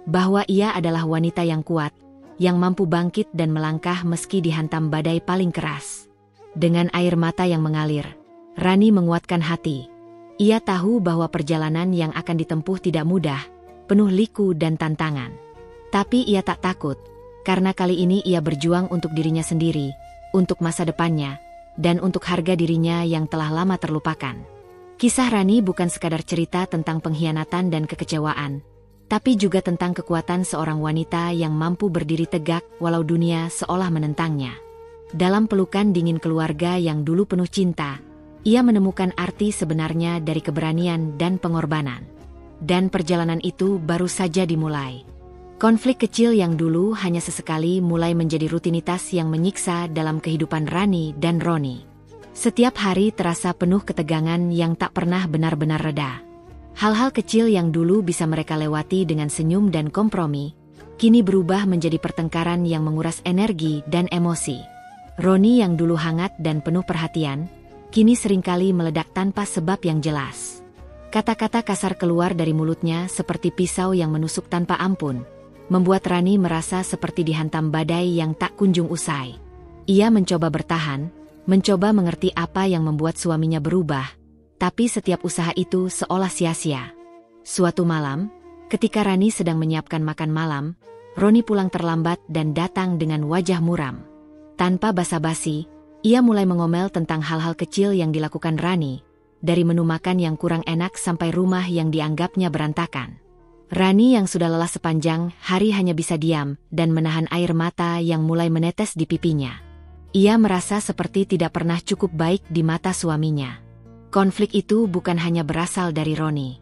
Bahwa ia adalah wanita yang kuat, yang mampu bangkit dan melangkah meski dihantam badai paling keras. Dengan air mata yang mengalir, Rani menguatkan hati. Ia tahu bahwa perjalanan yang akan ditempuh tidak mudah, penuh liku dan tantangan. Tapi ia tak takut, karena kali ini ia berjuang untuk dirinya sendiri, untuk masa depannya, dan untuk harga dirinya yang telah lama terlupakan. Kisah Rani bukan sekadar cerita tentang pengkhianatan dan kekecewaan, tapi juga tentang kekuatan seorang wanita yang mampu berdiri tegak walau dunia seolah menentangnya. Dalam pelukan dingin keluarga yang dulu penuh cinta, ia menemukan arti sebenarnya dari keberanian dan pengorbanan. Dan perjalanan itu baru saja dimulai. Konflik kecil yang dulu hanya sesekali mulai menjadi rutinitas yang menyiksa dalam kehidupan Rani dan Roni. Setiap hari terasa penuh ketegangan yang tak pernah benar-benar reda. Hal-hal kecil yang dulu bisa mereka lewati dengan senyum dan kompromi, kini berubah menjadi pertengkaran yang menguras energi dan emosi. Roni yang dulu hangat dan penuh perhatian, kini seringkali meledak tanpa sebab yang jelas. Kata-kata kasar keluar dari mulutnya seperti pisau yang menusuk tanpa ampun, membuat Rani merasa seperti dihantam badai yang tak kunjung usai. Ia mencoba bertahan, mencoba mengerti apa yang membuat suaminya berubah, tapi setiap usaha itu seolah sia-sia. Suatu malam, ketika Rani sedang menyiapkan makan malam, Roni pulang terlambat dan datang dengan wajah muram. Tanpa basa-basi, ia mulai mengomel tentang hal-hal kecil yang dilakukan Rani, dari menu makan yang kurang enak sampai rumah yang dianggapnya berantakan. Rani yang sudah lelah sepanjang hari hanya bisa diam dan menahan air mata yang mulai menetes di pipinya. Ia merasa seperti tidak pernah cukup baik di mata suaminya. Konflik itu bukan hanya berasal dari Roni.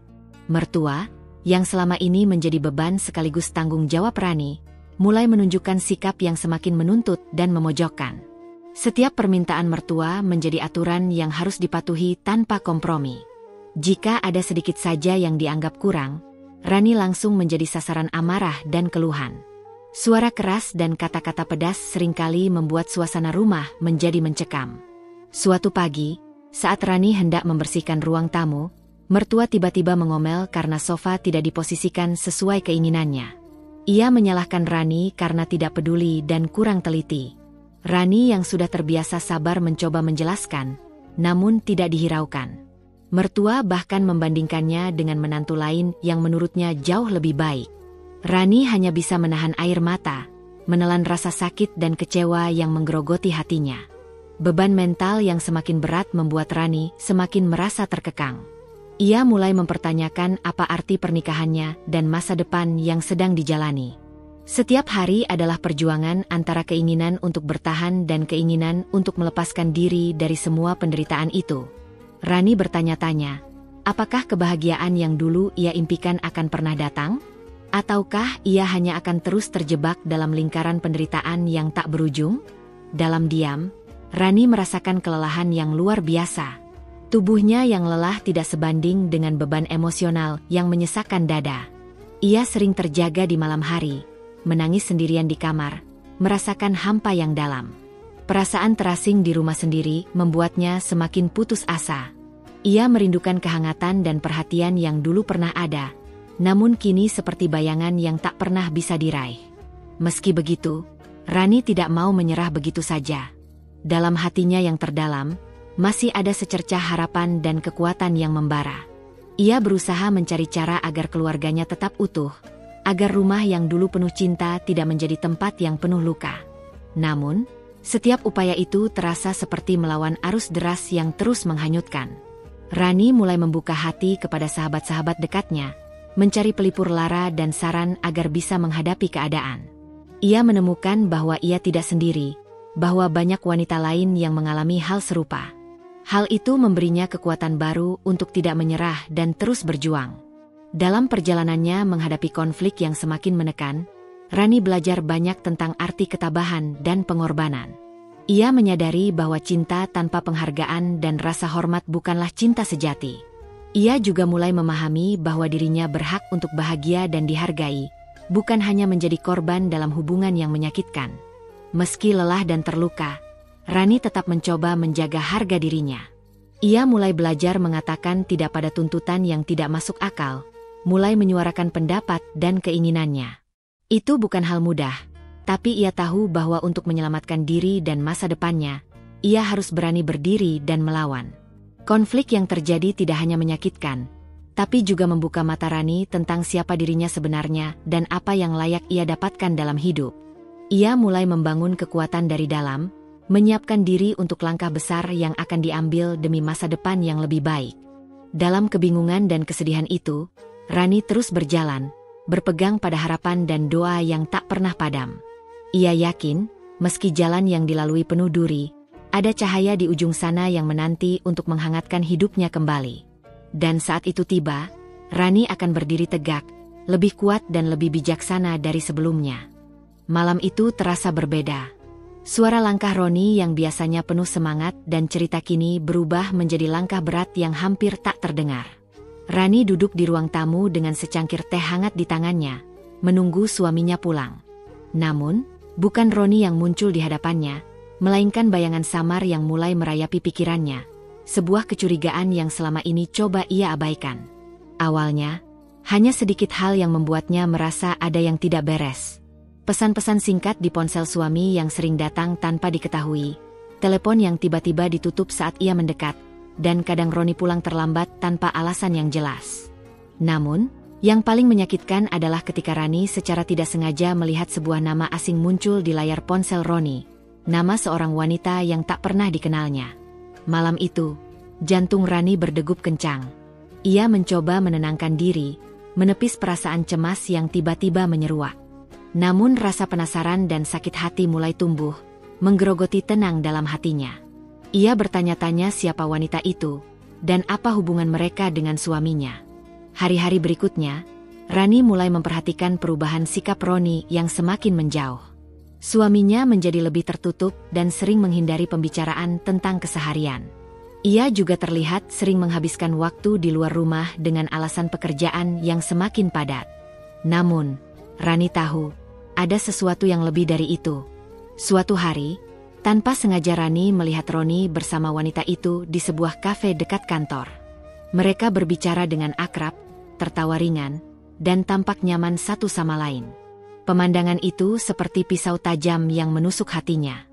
Mertua, yang selama ini menjadi beban sekaligus tanggung jawab Rani, mulai menunjukkan sikap yang semakin menuntut dan memojokkan. Setiap permintaan mertua menjadi aturan yang harus dipatuhi tanpa kompromi. Jika ada sedikit saja yang dianggap kurang, Rani langsung menjadi sasaran amarah dan keluhan. Suara keras dan kata-kata pedas seringkali membuat suasana rumah menjadi mencekam. Suatu pagi, saat Rani hendak membersihkan ruang tamu, mertua tiba-tiba mengomel karena sofa tidak diposisikan sesuai keinginannya. Ia menyalahkan Rani karena tidak peduli dan kurang teliti. Rani yang sudah terbiasa sabar mencoba menjelaskan, namun tidak dihiraukan. Mertua bahkan membandingkannya dengan menantu lain yang menurutnya jauh lebih baik. Rani hanya bisa menahan air mata, menelan rasa sakit dan kecewa yang menggerogoti hatinya. Beban mental yang semakin berat membuat Rani semakin merasa terkekang. Ia mulai mempertanyakan apa arti pernikahannya dan masa depan yang sedang dijalani. Setiap hari adalah perjuangan antara keinginan untuk bertahan dan keinginan untuk melepaskan diri dari semua penderitaan itu. Rani bertanya-tanya, apakah kebahagiaan yang dulu ia impikan akan pernah datang? Ataukah ia hanya akan terus terjebak dalam lingkaran penderitaan yang tak berujung? Dalam diam, Rani merasakan kelelahan yang luar biasa. Tubuhnya yang lelah tidak sebanding dengan beban emosional yang menyesakkan dada. Ia sering terjaga di malam hari, menangis sendirian di kamar, merasakan hampa yang dalam. Perasaan terasing di rumah sendiri membuatnya semakin putus asa. Ia merindukan kehangatan dan perhatian yang dulu pernah ada, namun kini seperti bayangan yang tak pernah bisa diraih. Meski begitu, Rani tidak mau menyerah begitu saja. Dalam hatinya yang terdalam, masih ada secercah harapan dan kekuatan yang membara. Ia berusaha mencari cara agar keluarganya tetap utuh, agar rumah yang dulu penuh cinta tidak menjadi tempat yang penuh luka. Namun, setiap upaya itu terasa seperti melawan arus deras yang terus menghanyutkan. Rani mulai membuka hati kepada sahabat-sahabat dekatnya, mencari pelipur lara dan saran agar bisa menghadapi keadaan. Ia menemukan bahwa ia tidak sendiri, bahwa banyak wanita lain yang mengalami hal serupa. Hal itu memberinya kekuatan baru untuk tidak menyerah dan terus berjuang. Dalam perjalanannya menghadapi konflik yang semakin menekan, Rani belajar banyak tentang arti ketabahan dan pengorbanan. Ia menyadari bahwa cinta tanpa penghargaan dan rasa hormat bukanlah cinta sejati. Ia juga mulai memahami bahwa dirinya berhak untuk bahagia dan dihargai, bukan hanya menjadi korban dalam hubungan yang menyakitkan. Meski lelah dan terluka, Rani tetap mencoba menjaga harga dirinya. Ia mulai belajar mengatakan tidak pada tuntutan yang tidak masuk akal, mulai menyuarakan pendapat dan keinginannya. Itu bukan hal mudah, tapi ia tahu bahwa untuk menyelamatkan diri dan masa depannya, ia harus berani berdiri dan melawan. Konflik yang terjadi tidak hanya menyakitkan, tapi juga membuka mata Rani tentang siapa dirinya sebenarnya dan apa yang layak ia dapatkan dalam hidup. Ia mulai membangun kekuatan dari dalam, menyiapkan diri untuk langkah besar yang akan diambil demi masa depan yang lebih baik. Dalam kebingungan dan kesedihan itu, Rani terus berjalan, berpegang pada harapan dan doa yang tak pernah padam. Ia yakin, meski jalan yang dilalui penuh duri, ada cahaya di ujung sana yang menanti untuk menghangatkan hidupnya kembali. Dan saat itu tiba, Rani akan berdiri tegak, lebih kuat dan lebih bijaksana dari sebelumnya. Malam itu terasa berbeda. Suara langkah Roni yang biasanya penuh semangat dan cerita kini berubah menjadi langkah berat yang hampir tak terdengar. Rani duduk di ruang tamu dengan secangkir teh hangat di tangannya, menunggu suaminya pulang. Namun, bukan Roni yang muncul di hadapannya, melainkan bayangan samar yang mulai merayapi pikirannya, sebuah kecurigaan yang selama ini coba ia abaikan. Awalnya, hanya sedikit hal yang membuatnya merasa ada yang tidak beres. Pesan-pesan singkat di ponsel suami yang sering datang tanpa diketahui, telepon yang tiba-tiba ditutup saat ia mendekat, dan kadang Roni pulang terlambat tanpa alasan yang jelas. Namun, yang paling menyakitkan adalah ketika Rani secara tidak sengaja melihat sebuah nama asing muncul di layar ponsel Roni, nama seorang wanita yang tak pernah dikenalnya. Malam itu, jantung Rani berdegup kencang. Ia mencoba menenangkan diri, menepis perasaan cemas yang tiba-tiba menyeruak. Namun rasa penasaran dan sakit hati mulai tumbuh, menggerogoti tenang dalam hatinya. Ia bertanya-tanya siapa wanita itu, dan apa hubungan mereka dengan suaminya. Hari-hari berikutnya, Rani mulai memperhatikan perubahan sikap Roni yang semakin menjauh. Suaminya menjadi lebih tertutup dan sering menghindari pembicaraan tentang keseharian. Ia juga terlihat sering menghabiskan waktu di luar rumah dengan alasan pekerjaan yang semakin padat. Namun, Rani tahu, ada sesuatu yang lebih dari itu. Suatu hari, tanpa sengaja Rani melihat Roni bersama wanita itu di sebuah kafe dekat kantor. Mereka berbicara dengan akrab, tertawa ringan, dan tampak nyaman satu sama lain. Pemandangan itu seperti pisau tajam yang menusuk hatinya.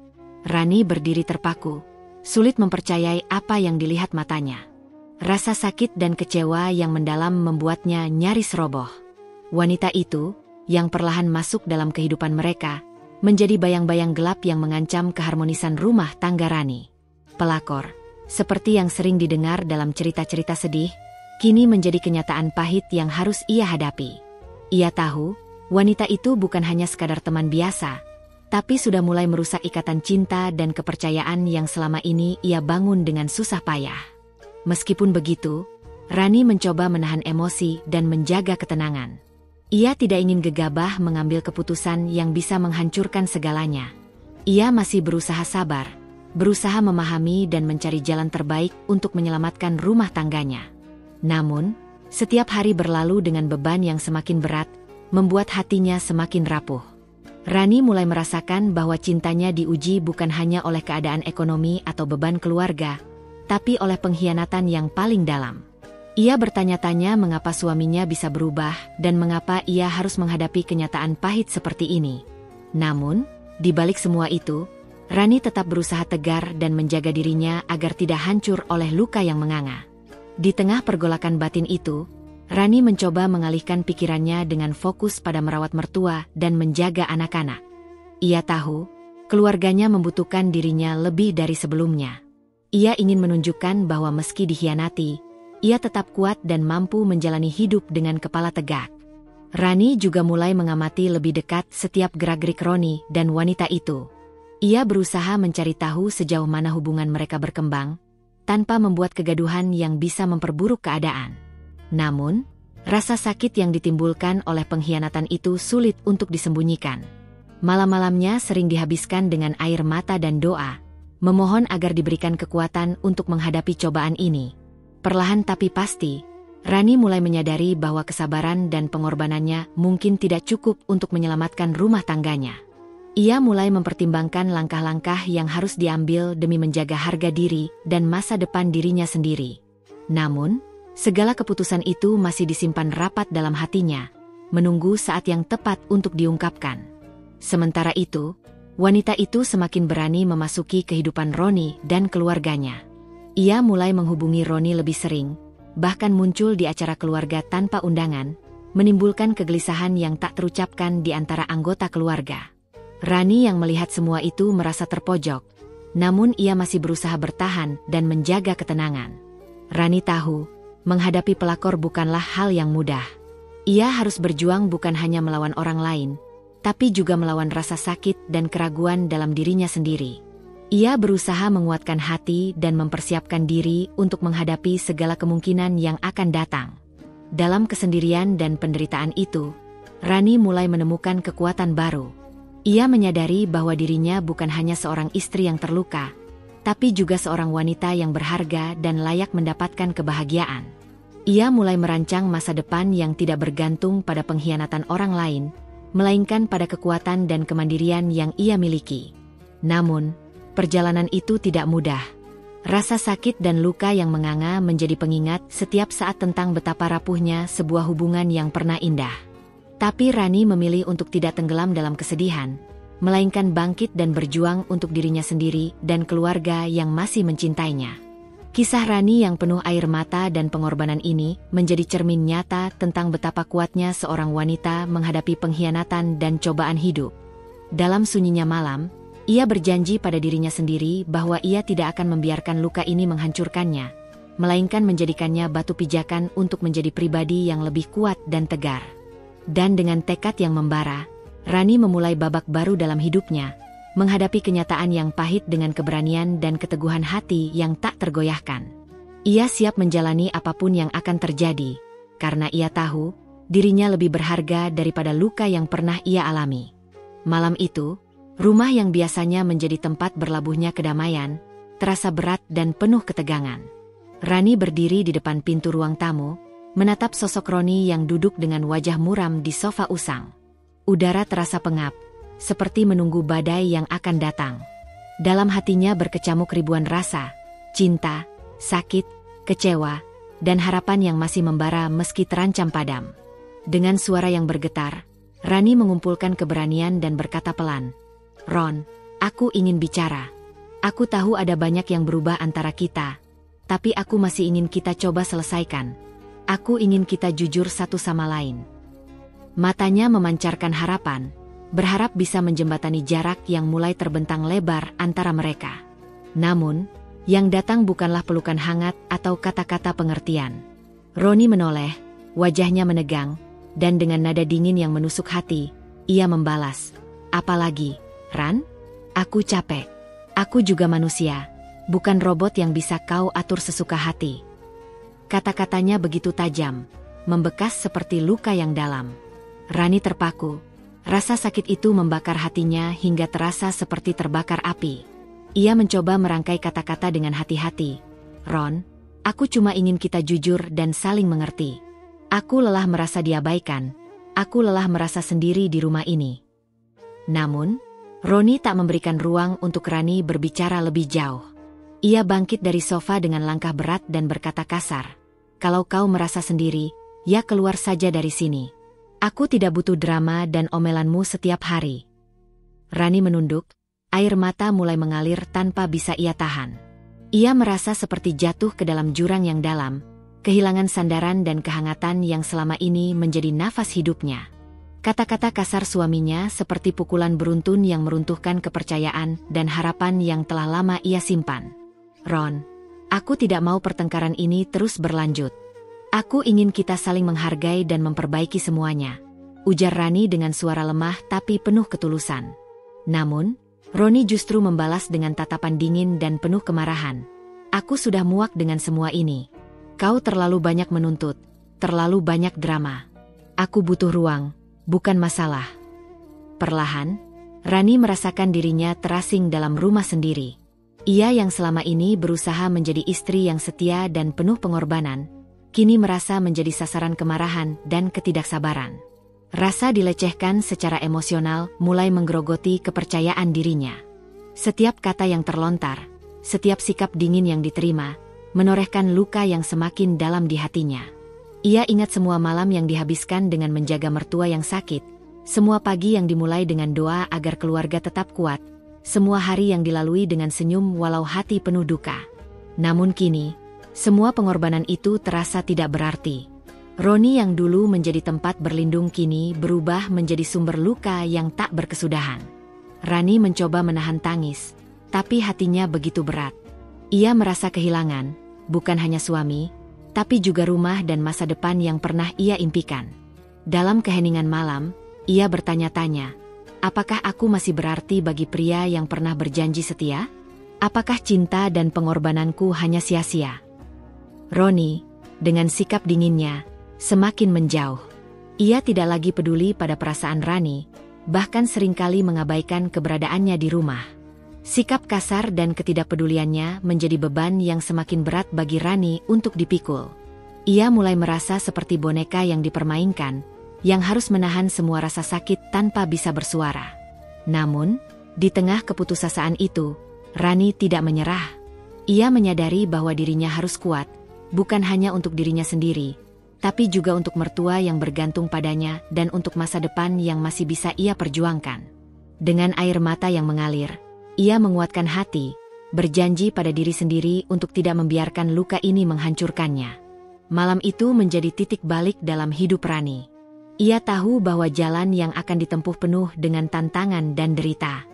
Rani berdiri terpaku, sulit mempercayai apa yang dilihat matanya. Rasa sakit dan kecewa yang mendalam membuatnya nyaris roboh. Wanita itu, yang perlahan masuk dalam kehidupan mereka, menjadi bayang-bayang gelap yang mengancam keharmonisan rumah tangga Rani. Pelakor, seperti yang sering didengar dalam cerita-cerita sedih, kini menjadi kenyataan pahit yang harus ia hadapi. Ia tahu, wanita itu bukan hanya sekadar teman biasa, tapi sudah mulai merusak ikatan cinta dan kepercayaan yang selama ini ia bangun dengan susah payah. Meskipun begitu, Rani mencoba menahan emosi dan menjaga ketenangan. Ia tidak ingin gegabah mengambil keputusan yang bisa menghancurkan segalanya. Ia masih berusaha sabar, berusaha memahami dan mencari jalan terbaik untuk menyelamatkan rumah tangganya. Namun, setiap hari berlalu dengan beban yang semakin berat, membuat hatinya semakin rapuh. Rani mulai merasakan bahwa cintanya diuji bukan hanya oleh keadaan ekonomi atau beban keluarga, tapi oleh pengkhianatan yang paling dalam. Ia bertanya-tanya mengapa suaminya bisa berubah dan mengapa ia harus menghadapi kenyataan pahit seperti ini. Namun, di balik semua itu, Rani tetap berusaha tegar dan menjaga dirinya agar tidak hancur oleh luka yang menganga. Di tengah pergolakan batin itu, Rani mencoba mengalihkan pikirannya dengan fokus pada merawat mertua dan menjaga anak-anak. Ia tahu, keluarganya membutuhkan dirinya lebih dari sebelumnya. Ia ingin menunjukkan bahwa meski dikhianati, ia tetap kuat dan mampu menjalani hidup dengan kepala tegak. Rani juga mulai mengamati lebih dekat setiap gerak-gerik Roni dan wanita itu. Ia berusaha mencari tahu sejauh mana hubungan mereka berkembang, tanpa membuat kegaduhan yang bisa memperburuk keadaan. Namun, rasa sakit yang ditimbulkan oleh pengkhianatan itu sulit untuk disembunyikan. Malam-malamnya sering dihabiskan dengan air mata dan doa, memohon agar diberikan kekuatan untuk menghadapi cobaan ini. Perlahan tapi pasti, Rani mulai menyadari bahwa kesabaran dan pengorbanannya mungkin tidak cukup untuk menyelamatkan rumah tangganya. Ia mulai mempertimbangkan langkah-langkah yang harus diambil demi menjaga harga diri dan masa depan dirinya sendiri. Namun, segala keputusan itu masih disimpan rapat dalam hatinya, menunggu saat yang tepat untuk diungkapkan. Sementara itu, wanita itu semakin berani memasuki kehidupan Roni dan keluarganya. Ia mulai menghubungi Roni lebih sering, bahkan muncul di acara keluarga tanpa undangan, menimbulkan kegelisahan yang tak terucapkan di antara anggota keluarga. Rani yang melihat semua itu merasa terpojok, namun ia masih berusaha bertahan dan menjaga ketenangan. Rani tahu, menghadapi pelakor bukanlah hal yang mudah. Ia harus berjuang bukan hanya melawan orang lain, tapi juga melawan rasa sakit dan keraguan dalam dirinya sendiri. Ia berusaha menguatkan hati dan mempersiapkan diri untuk menghadapi segala kemungkinan yang akan datang. Dalam kesendirian dan penderitaan itu, Rani mulai menemukan kekuatan baru. Ia menyadari bahwa dirinya bukan hanya seorang istri yang terluka, tapi juga seorang wanita yang berharga dan layak mendapatkan kebahagiaan. Ia mulai merancang masa depan yang tidak bergantung pada pengkhianatan orang lain, melainkan pada kekuatan dan kemandirian yang ia miliki. Namun, perjalanan itu tidak mudah. Rasa sakit dan luka yang menganga menjadi pengingat setiap saat tentang betapa rapuhnya sebuah hubungan yang pernah indah. Tapi Rani memilih untuk tidak tenggelam dalam kesedihan, melainkan bangkit dan berjuang untuk dirinya sendiri dan keluarga yang masih mencintainya. Kisah Rani yang penuh air mata dan pengorbanan ini menjadi cermin nyata tentang betapa kuatnya seorang wanita menghadapi pengkhianatan dan cobaan hidup. Dalam sunyinya malam, ia berjanji pada dirinya sendiri bahwa ia tidak akan membiarkan luka ini menghancurkannya, melainkan menjadikannya batu pijakan untuk menjadi pribadi yang lebih kuat dan tegar. Dan dengan tekad yang membara, Rani memulai babak baru dalam hidupnya, menghadapi kenyataan yang pahit dengan keberanian dan keteguhan hati yang tak tergoyahkan. Ia siap menjalani apapun yang akan terjadi, karena ia tahu dirinya lebih berharga daripada luka yang pernah ia alami. Malam itu, rumah yang biasanya menjadi tempat berlabuhnya kedamaian, terasa berat dan penuh ketegangan. Rani berdiri di depan pintu ruang tamu, menatap sosok Roni yang duduk dengan wajah muram di sofa usang. Udara terasa pengap, seperti menunggu badai yang akan datang. Dalam hatinya berkecamuk ribuan rasa, cinta, sakit, kecewa, dan harapan yang masih membara meski terancam padam. Dengan suara yang bergetar, Rani mengumpulkan keberanian dan berkata pelan, "Ron, aku ingin bicara. Aku tahu ada banyak yang berubah antara kita, tapi aku masih ingin kita coba selesaikan. Aku ingin kita jujur satu sama lain." Matanya memancarkan harapan, berharap bisa menjembatani jarak yang mulai terbentang lebar antara mereka. Namun, yang datang bukanlah pelukan hangat atau kata-kata pengertian. Roni menoleh, wajahnya menegang, dan dengan nada dingin yang menusuk hati, ia membalas, "Apalagi, Ran? Aku capek. Aku juga manusia, bukan robot yang bisa kau atur sesuka hati." Kata-katanya begitu tajam, membekas seperti luka yang dalam. Rani terpaku. Rasa sakit itu membakar hatinya hingga terasa seperti terbakar api. Ia mencoba merangkai kata-kata dengan hati-hati. "Ron, aku cuma ingin kita jujur dan saling mengerti. Aku lelah merasa diabaikan. Aku lelah merasa sendiri di rumah ini." Namun, Roni tak memberikan ruang untuk Rani berbicara lebih jauh. Ia bangkit dari sofa dengan langkah berat dan berkata kasar, "Kalau kau merasa sendiri, ya keluar saja dari sini. Aku tidak butuh drama dan omelanmu setiap hari." Rani menunduk, air mata mulai mengalir tanpa bisa ia tahan. Ia merasa seperti jatuh ke dalam jurang yang dalam, kehilangan sandaran dan kehangatan yang selama ini menjadi nafas hidupnya. Kata-kata kasar suaminya seperti pukulan beruntun yang meruntuhkan kepercayaan dan harapan yang telah lama ia simpan. "Ron, aku tidak mau pertengkaran ini terus berlanjut. Aku ingin kita saling menghargai dan memperbaiki semuanya," ujar Rani dengan suara lemah tapi penuh ketulusan. Namun, Roni justru membalas dengan tatapan dingin dan penuh kemarahan. "Aku sudah muak dengan semua ini. Kau terlalu banyak menuntut, terlalu banyak drama. Aku butuh ruang, bukan masalah." Perlahan, Rani merasakan dirinya terasing dalam rumah sendiri. Ia yang selama ini berusaha menjadi istri yang setia dan penuh pengorbanan, kini merasa menjadi sasaran kemarahan dan ketidaksabaran. Rasa dilecehkan secara emosional mulai menggerogoti kepercayaan dirinya. Setiap kata yang terlontar, setiap sikap dingin yang diterima, menorehkan luka yang semakin dalam di hatinya. Ia ingat semua malam yang dihabiskan dengan menjaga mertua yang sakit, semua pagi yang dimulai dengan doa agar keluarga tetap kuat, semua hari yang dilalui dengan senyum walau hati penuh duka. Namun kini, semua pengorbanan itu terasa tidak berarti. Roni yang dulu menjadi tempat berlindung kini berubah menjadi sumber luka yang tak berkesudahan. Rani mencoba menahan tangis, tapi hatinya begitu berat. Ia merasa kehilangan, bukan hanya suami, tapi juga rumah dan masa depan yang pernah ia impikan. Dalam keheningan malam, ia bertanya-tanya, apakah aku masih berarti bagi pria yang pernah berjanji setia? Apakah cinta dan pengorbananku hanya sia-sia? Roni, dengan sikap dinginnya, semakin menjauh. Ia tidak lagi peduli pada perasaan Rani, bahkan seringkali mengabaikan keberadaannya di rumah. Sikap kasar dan ketidakpeduliannya menjadi beban yang semakin berat bagi Rani untuk dipikul. Ia mulai merasa seperti boneka yang dipermainkan, yang harus menahan semua rasa sakit tanpa bisa bersuara. Namun, di tengah keputusasaan itu, Rani tidak menyerah. Ia menyadari bahwa dirinya harus kuat, bukan hanya untuk dirinya sendiri, tapi juga untuk mertua yang bergantung padanya dan untuk masa depan yang masih bisa ia perjuangkan. Dengan air mata yang mengalir, ia menguatkan hati, berjanji pada diri sendiri untuk tidak membiarkan luka ini menghancurkannya. Malam itu menjadi titik balik dalam hidup Rani. Ia tahu bahwa jalan yang akan ditempuh penuh dengan tantangan dan derita.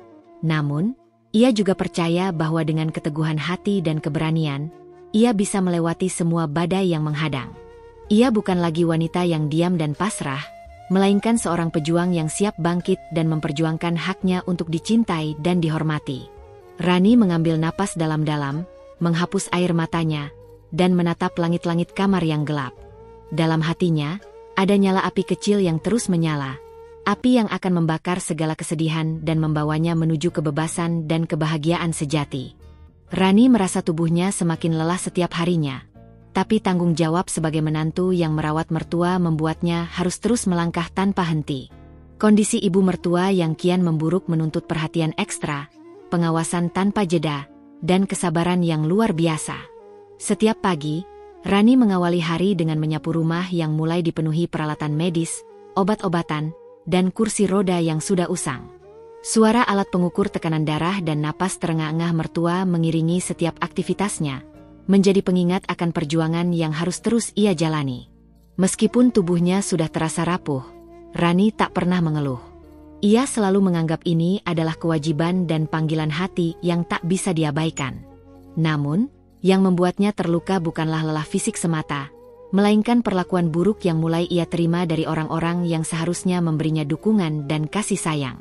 Namun, ia juga percaya bahwa dengan keteguhan hati dan keberanian, ia bisa melewati semua badai yang menghadang. Ia bukan lagi wanita yang diam dan pasrah, melainkan seorang pejuang yang siap bangkit dan memperjuangkan haknya untuk dicintai dan dihormati. Rani mengambil napas dalam-dalam, menghapus air matanya, dan menatap langit-langit kamar yang gelap. Dalam hatinya, ada nyala api kecil yang terus menyala, api yang akan membakar segala kesedihan dan membawanya menuju kebebasan dan kebahagiaan sejati. Rani merasa tubuhnya semakin lelah setiap harinya, tapi tanggung jawab sebagai menantu yang merawat mertua membuatnya harus terus melangkah tanpa henti. Kondisi ibu mertua yang kian memburuk menuntut perhatian ekstra, pengawasan tanpa jeda, dan kesabaran yang luar biasa. Setiap pagi, Rani mengawali hari dengan menyapu rumah yang mulai dipenuhi peralatan medis, obat-obatan, dan kursi roda yang sudah usang. Suara alat pengukur tekanan darah dan napas terengah-engah mertua mengiringi setiap aktivitasnya, menjadi pengingat akan perjuangan yang harus terus ia jalani. Meskipun tubuhnya sudah terasa rapuh, Rani tak pernah mengeluh. Ia selalu menganggap ini adalah kewajiban dan panggilan hati yang tak bisa diabaikan. Namun, yang membuatnya terluka bukanlah lelah fisik semata, melainkan perlakuan buruk yang mulai ia terima dari orang-orang yang seharusnya memberinya dukungan dan kasih sayang.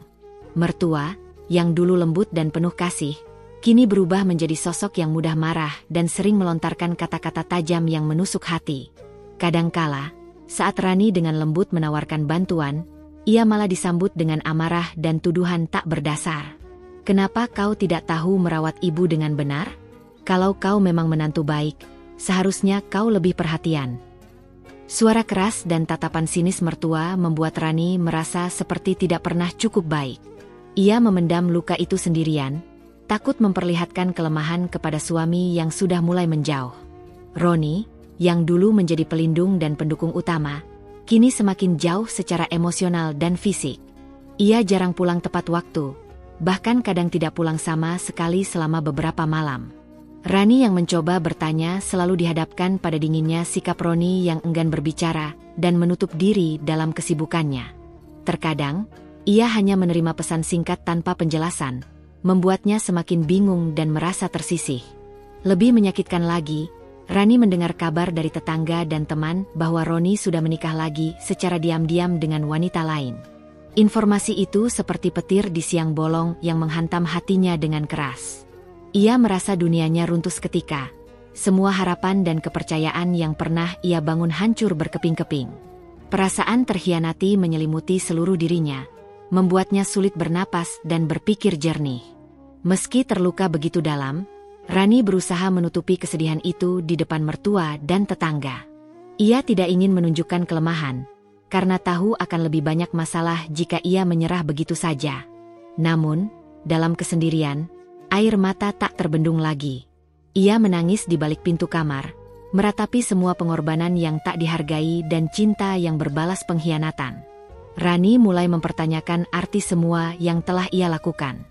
Mertua, yang dulu lembut dan penuh kasih, kini berubah menjadi sosok yang mudah marah dan sering melontarkan kata-kata tajam yang menusuk hati. Kadangkala, saat Rani dengan lembut menawarkan bantuan, ia malah disambut dengan amarah dan tuduhan tak berdasar. "Kenapa kau tidak tahu merawat ibu dengan benar? Kalau kau memang menantu baik, seharusnya kau lebih perhatian." Suara keras dan tatapan sinis mertua membuat Rani merasa seperti tidak pernah cukup baik. Ia memendam luka itu sendirian, takut memperlihatkan kelemahan kepada suami yang sudah mulai menjauh. Roni, yang dulu menjadi pelindung dan pendukung utama, kini semakin jauh secara emosional dan fisik. Ia jarang pulang tepat waktu, bahkan kadang tidak pulang sama sekali selama beberapa malam. Rani yang mencoba bertanya selalu dihadapkan pada dinginnya sikap Roni yang enggan berbicara dan menutup diri dalam kesibukannya. Terkadang, ia hanya menerima pesan singkat tanpa penjelasan, membuatnya semakin bingung dan merasa tersisih. Lebih menyakitkan lagi, Rani mendengar kabar dari tetangga dan teman bahwa Roni sudah menikah lagi secara diam-diam dengan wanita lain. Informasi itu seperti petir di siang bolong yang menghantam hatinya dengan keras. Ia merasa dunianya runtuh seketika. Semua harapan dan kepercayaan yang pernah ia bangun hancur berkeping-keping. Perasaan terhianati menyelimuti seluruh dirinya, membuatnya sulit bernapas dan berpikir jernih. Meski terluka begitu dalam, Rani berusaha menutupi kesedihan itu di depan mertua dan tetangga. Ia tidak ingin menunjukkan kelemahan, karena tahu akan lebih banyak masalah jika ia menyerah begitu saja. Namun, dalam kesendirian, air mata tak terbendung lagi. Ia menangis di balik pintu kamar, meratapi semua pengorbanan yang tak dihargai dan cinta yang berbalas pengkhianatan. Rani mulai mempertanyakan arti semua yang telah ia lakukan.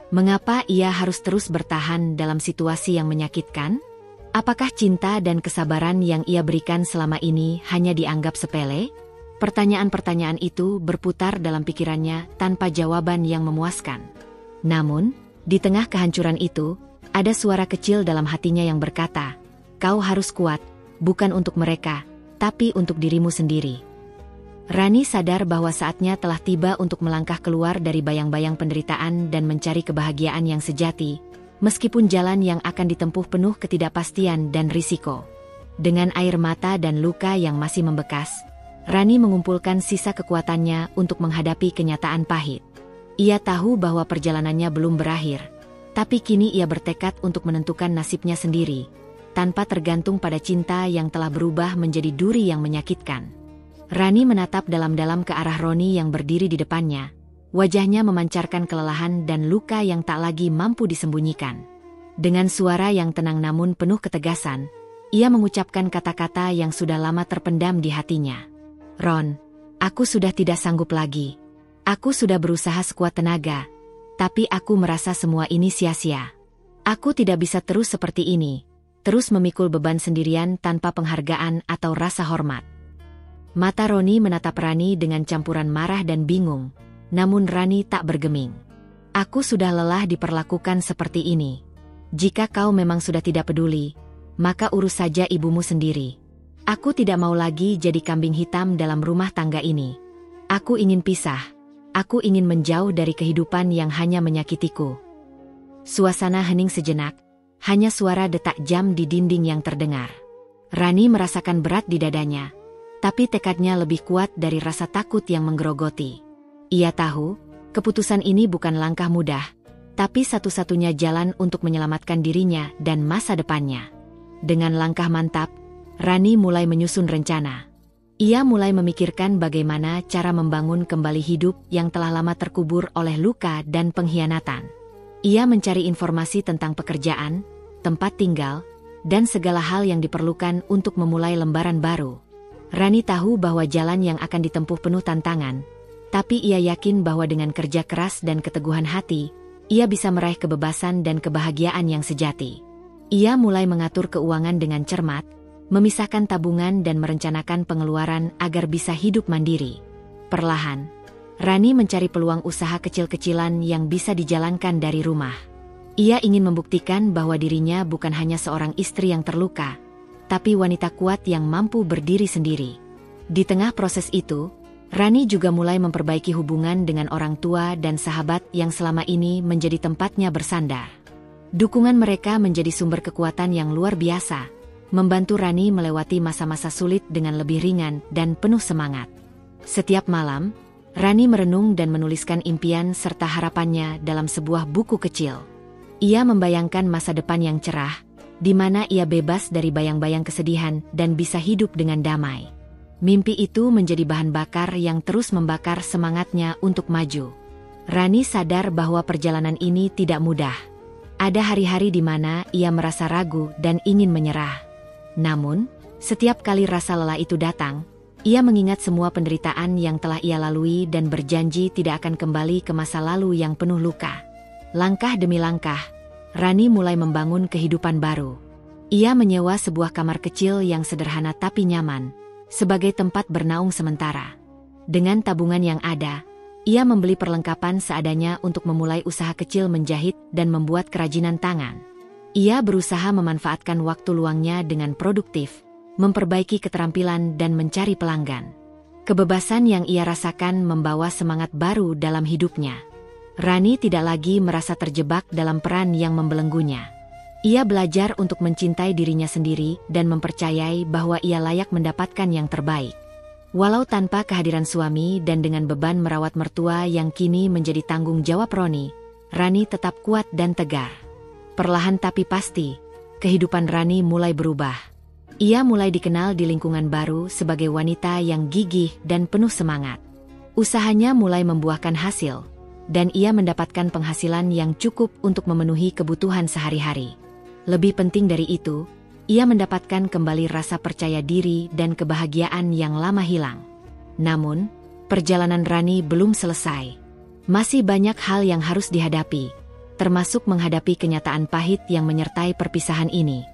Mengapa ia harus terus bertahan dalam situasi yang menyakitkan? Apakah cinta dan kesabaran yang ia berikan selama ini hanya dianggap sepele? Pertanyaan-pertanyaan itu berputar dalam pikirannya tanpa jawaban yang memuaskan. Namun, di tengah kehancuran itu, ada suara kecil dalam hatinya yang berkata, "Kau harus kuat, bukan untuk mereka, tapi untuk dirimu sendiri." Rani sadar bahwa saatnya telah tiba untuk melangkah keluar dari bayang-bayang penderitaan dan mencari kebahagiaan yang sejati, meskipun jalan yang akan ditempuh penuh ketidakpastian dan risiko. Dengan air mata dan luka yang masih membekas, Rani mengumpulkan sisa kekuatannya untuk menghadapi kenyataan pahit. Ia tahu bahwa perjalanannya belum berakhir, tapi kini ia bertekad untuk menentukan nasibnya sendiri, tanpa tergantung pada cinta yang telah berubah menjadi duri yang menyakitkan. Rani menatap dalam-dalam ke arah Roni yang berdiri di depannya. Wajahnya memancarkan kelelahan dan luka yang tak lagi mampu disembunyikan. Dengan suara yang tenang namun penuh ketegasan, ia mengucapkan kata-kata yang sudah lama terpendam di hatinya. Ron, aku sudah tidak sanggup lagi. Aku sudah berusaha sekuat tenaga, tapi aku merasa semua ini sia-sia. Aku tidak bisa terus seperti ini, terus memikul beban sendirian tanpa penghargaan atau rasa hormat. Mata Roni menatap Rani dengan campuran marah dan bingung, namun Rani tak bergeming. Aku sudah lelah diperlakukan seperti ini. Jika kau memang sudah tidak peduli, maka urus saja ibumu sendiri. Aku tidak mau lagi jadi kambing hitam dalam rumah tangga ini. Aku ingin pisah. Aku ingin menjauh dari kehidupan yang hanya menyakitiku. Suasana hening sejenak, hanya suara detak jam di dinding yang terdengar. Rani merasakan berat di dadanya, tapi tekadnya lebih kuat dari rasa takut yang menggerogoti. Ia tahu, keputusan ini bukan langkah mudah, tapi satu-satunya jalan untuk menyelamatkan dirinya dan masa depannya. Dengan langkah mantap, Rani mulai menyusun rencana. Ia mulai memikirkan bagaimana cara membangun kembali hidup yang telah lama terkubur oleh luka dan pengkhianatan. Ia mencari informasi tentang pekerjaan, tempat tinggal, dan segala hal yang diperlukan untuk memulai lembaran baru. Rani tahu bahwa jalan yang akan ditempuh penuh tantangan, tapi ia yakin bahwa dengan kerja keras dan keteguhan hati, ia bisa meraih kebebasan dan kebahagiaan yang sejati. Ia mulai mengatur keuangan dengan cermat, memisahkan tabungan dan merencanakan pengeluaran agar bisa hidup mandiri. Perlahan, Rani mencari peluang usaha kecil-kecilan yang bisa dijalankan dari rumah. Ia ingin membuktikan bahwa dirinya bukan hanya seorang istri yang terluka, tapi wanita kuat yang mampu berdiri sendiri. Di tengah proses itu, Rani juga mulai memperbaiki hubungan dengan orang tua dan sahabat yang selama ini menjadi tempatnya bersandar. Dukungan mereka menjadi sumber kekuatan yang luar biasa, membantu Rani melewati masa-masa sulit dengan lebih ringan dan penuh semangat. Setiap malam, Rani merenung dan menuliskan impian serta harapannya dalam sebuah buku kecil. Ia membayangkan masa depan yang cerah, di mana ia bebas dari bayang-bayang kesedihan dan bisa hidup dengan damai. Mimpi itu menjadi bahan bakar yang terus membakar semangatnya untuk maju. Rani sadar bahwa perjalanan ini tidak mudah. Ada hari-hari di mana ia merasa ragu dan ingin menyerah. Namun, setiap kali rasa lelah itu datang, ia mengingat semua penderitaan yang telah ia lalui dan berjanji tidak akan kembali ke masa lalu yang penuh luka. Langkah demi langkah, Rani mulai membangun kehidupan baru. Ia menyewa sebuah kamar kecil yang sederhana tapi nyaman, sebagai tempat bernaung sementara. Dengan tabungan yang ada, ia membeli perlengkapan seadanya untuk memulai usaha kecil menjahit dan membuat kerajinan tangan. Ia berusaha memanfaatkan waktu luangnya dengan produktif, memperbaiki keterampilan dan mencari pelanggan. Kebebasan yang ia rasakan membawa semangat baru dalam hidupnya. Rani tidak lagi merasa terjebak dalam peran yang membelenggunya. Ia belajar untuk mencintai dirinya sendiri dan mempercayai bahwa ia layak mendapatkan yang terbaik. Walau tanpa kehadiran suami dan dengan beban merawat mertua yang kini menjadi tanggung jawab Roni, Rani tetap kuat dan tegar. Perlahan tapi pasti, kehidupan Rani mulai berubah. Ia mulai dikenal di lingkungan baru sebagai wanita yang gigih dan penuh semangat. Usahanya mulai membuahkan hasil, dan ia mendapatkan penghasilan yang cukup untuk memenuhi kebutuhan sehari-hari. Lebih penting dari itu, ia mendapatkan kembali rasa percaya diri dan kebahagiaan yang lama hilang. Namun, perjalanan Rani belum selesai. Masih banyak hal yang harus dihadapi, termasuk menghadapi kenyataan pahit yang menyertai perpisahan ini.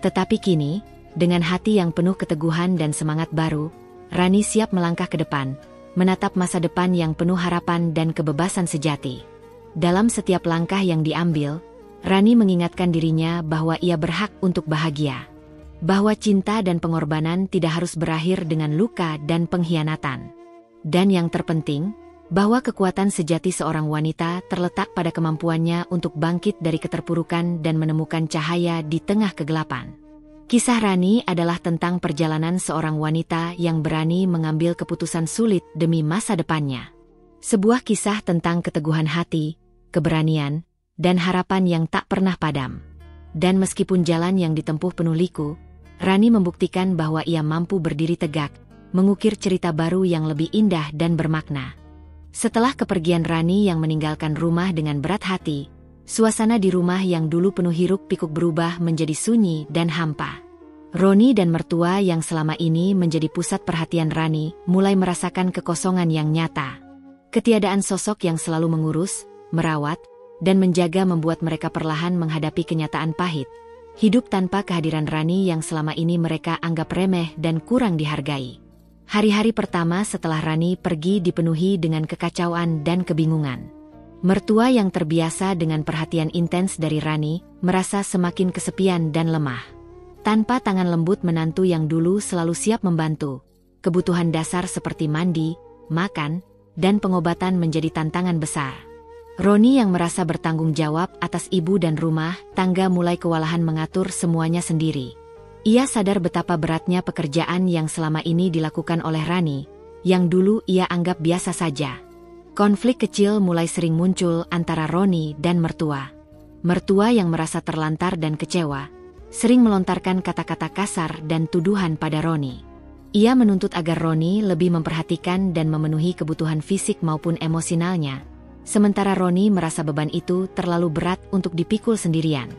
Tetapi kini, dengan hati yang penuh keteguhan dan semangat baru, Rani siap melangkah ke depan, menatap masa depan yang penuh harapan dan kebebasan sejati. Dalam setiap langkah yang diambil, Rani mengingatkan dirinya bahwa ia berhak untuk bahagia. Bahwa cinta dan pengorbanan tidak harus berakhir dengan luka dan pengkhianatan. Dan yang terpenting, bahwa kekuatan sejati seorang wanita terletak pada kemampuannya untuk bangkit dari keterpurukan dan menemukan cahaya di tengah kegelapan. Kisah Rani adalah tentang perjalanan seorang wanita yang berani mengambil keputusan sulit demi masa depannya. Sebuah kisah tentang keteguhan hati, keberanian, dan harapan yang tak pernah padam. Dan meskipun jalan yang ditempuh penuh liku, Rani membuktikan bahwa ia mampu berdiri tegak, mengukir cerita baru yang lebih indah dan bermakna. Setelah kepergian Rani yang meninggalkan rumah dengan berat hati, suasana di rumah yang dulu penuh hiruk pikuk berubah menjadi sunyi dan hampa. Roni dan mertua yang selama ini menjadi pusat perhatian Rani mulai merasakan kekosongan yang nyata. Ketiadaan sosok yang selalu mengurus, merawat, dan menjaga membuat mereka perlahan menghadapi kenyataan pahit. Hidup tanpa kehadiran Rani yang selama ini mereka anggap remeh dan kurang dihargai. Hari-hari pertama setelah Rani pergi dipenuhi dengan kekacauan dan kebingungan. Mertua yang terbiasa dengan perhatian intens dari Rani merasa semakin kesepian dan lemah. Tanpa tangan lembut menantu yang dulu selalu siap membantu, kebutuhan dasar seperti mandi, makan, dan pengobatan menjadi tantangan besar. Roni yang merasa bertanggung jawab atas ibu dan rumah tangga mulai kewalahan mengatur semuanya sendiri. Ia sadar betapa beratnya pekerjaan yang selama ini dilakukan oleh Rani, yang dulu ia anggap biasa saja. Konflik kecil mulai sering muncul antara Roni dan mertua. Mertua yang merasa terlantar dan kecewa, sering melontarkan kata-kata kasar dan tuduhan pada Roni. Ia menuntut agar Roni lebih memperhatikan dan memenuhi kebutuhan fisik maupun emosionalnya, sementara Roni merasa beban itu terlalu berat untuk dipikul sendirian.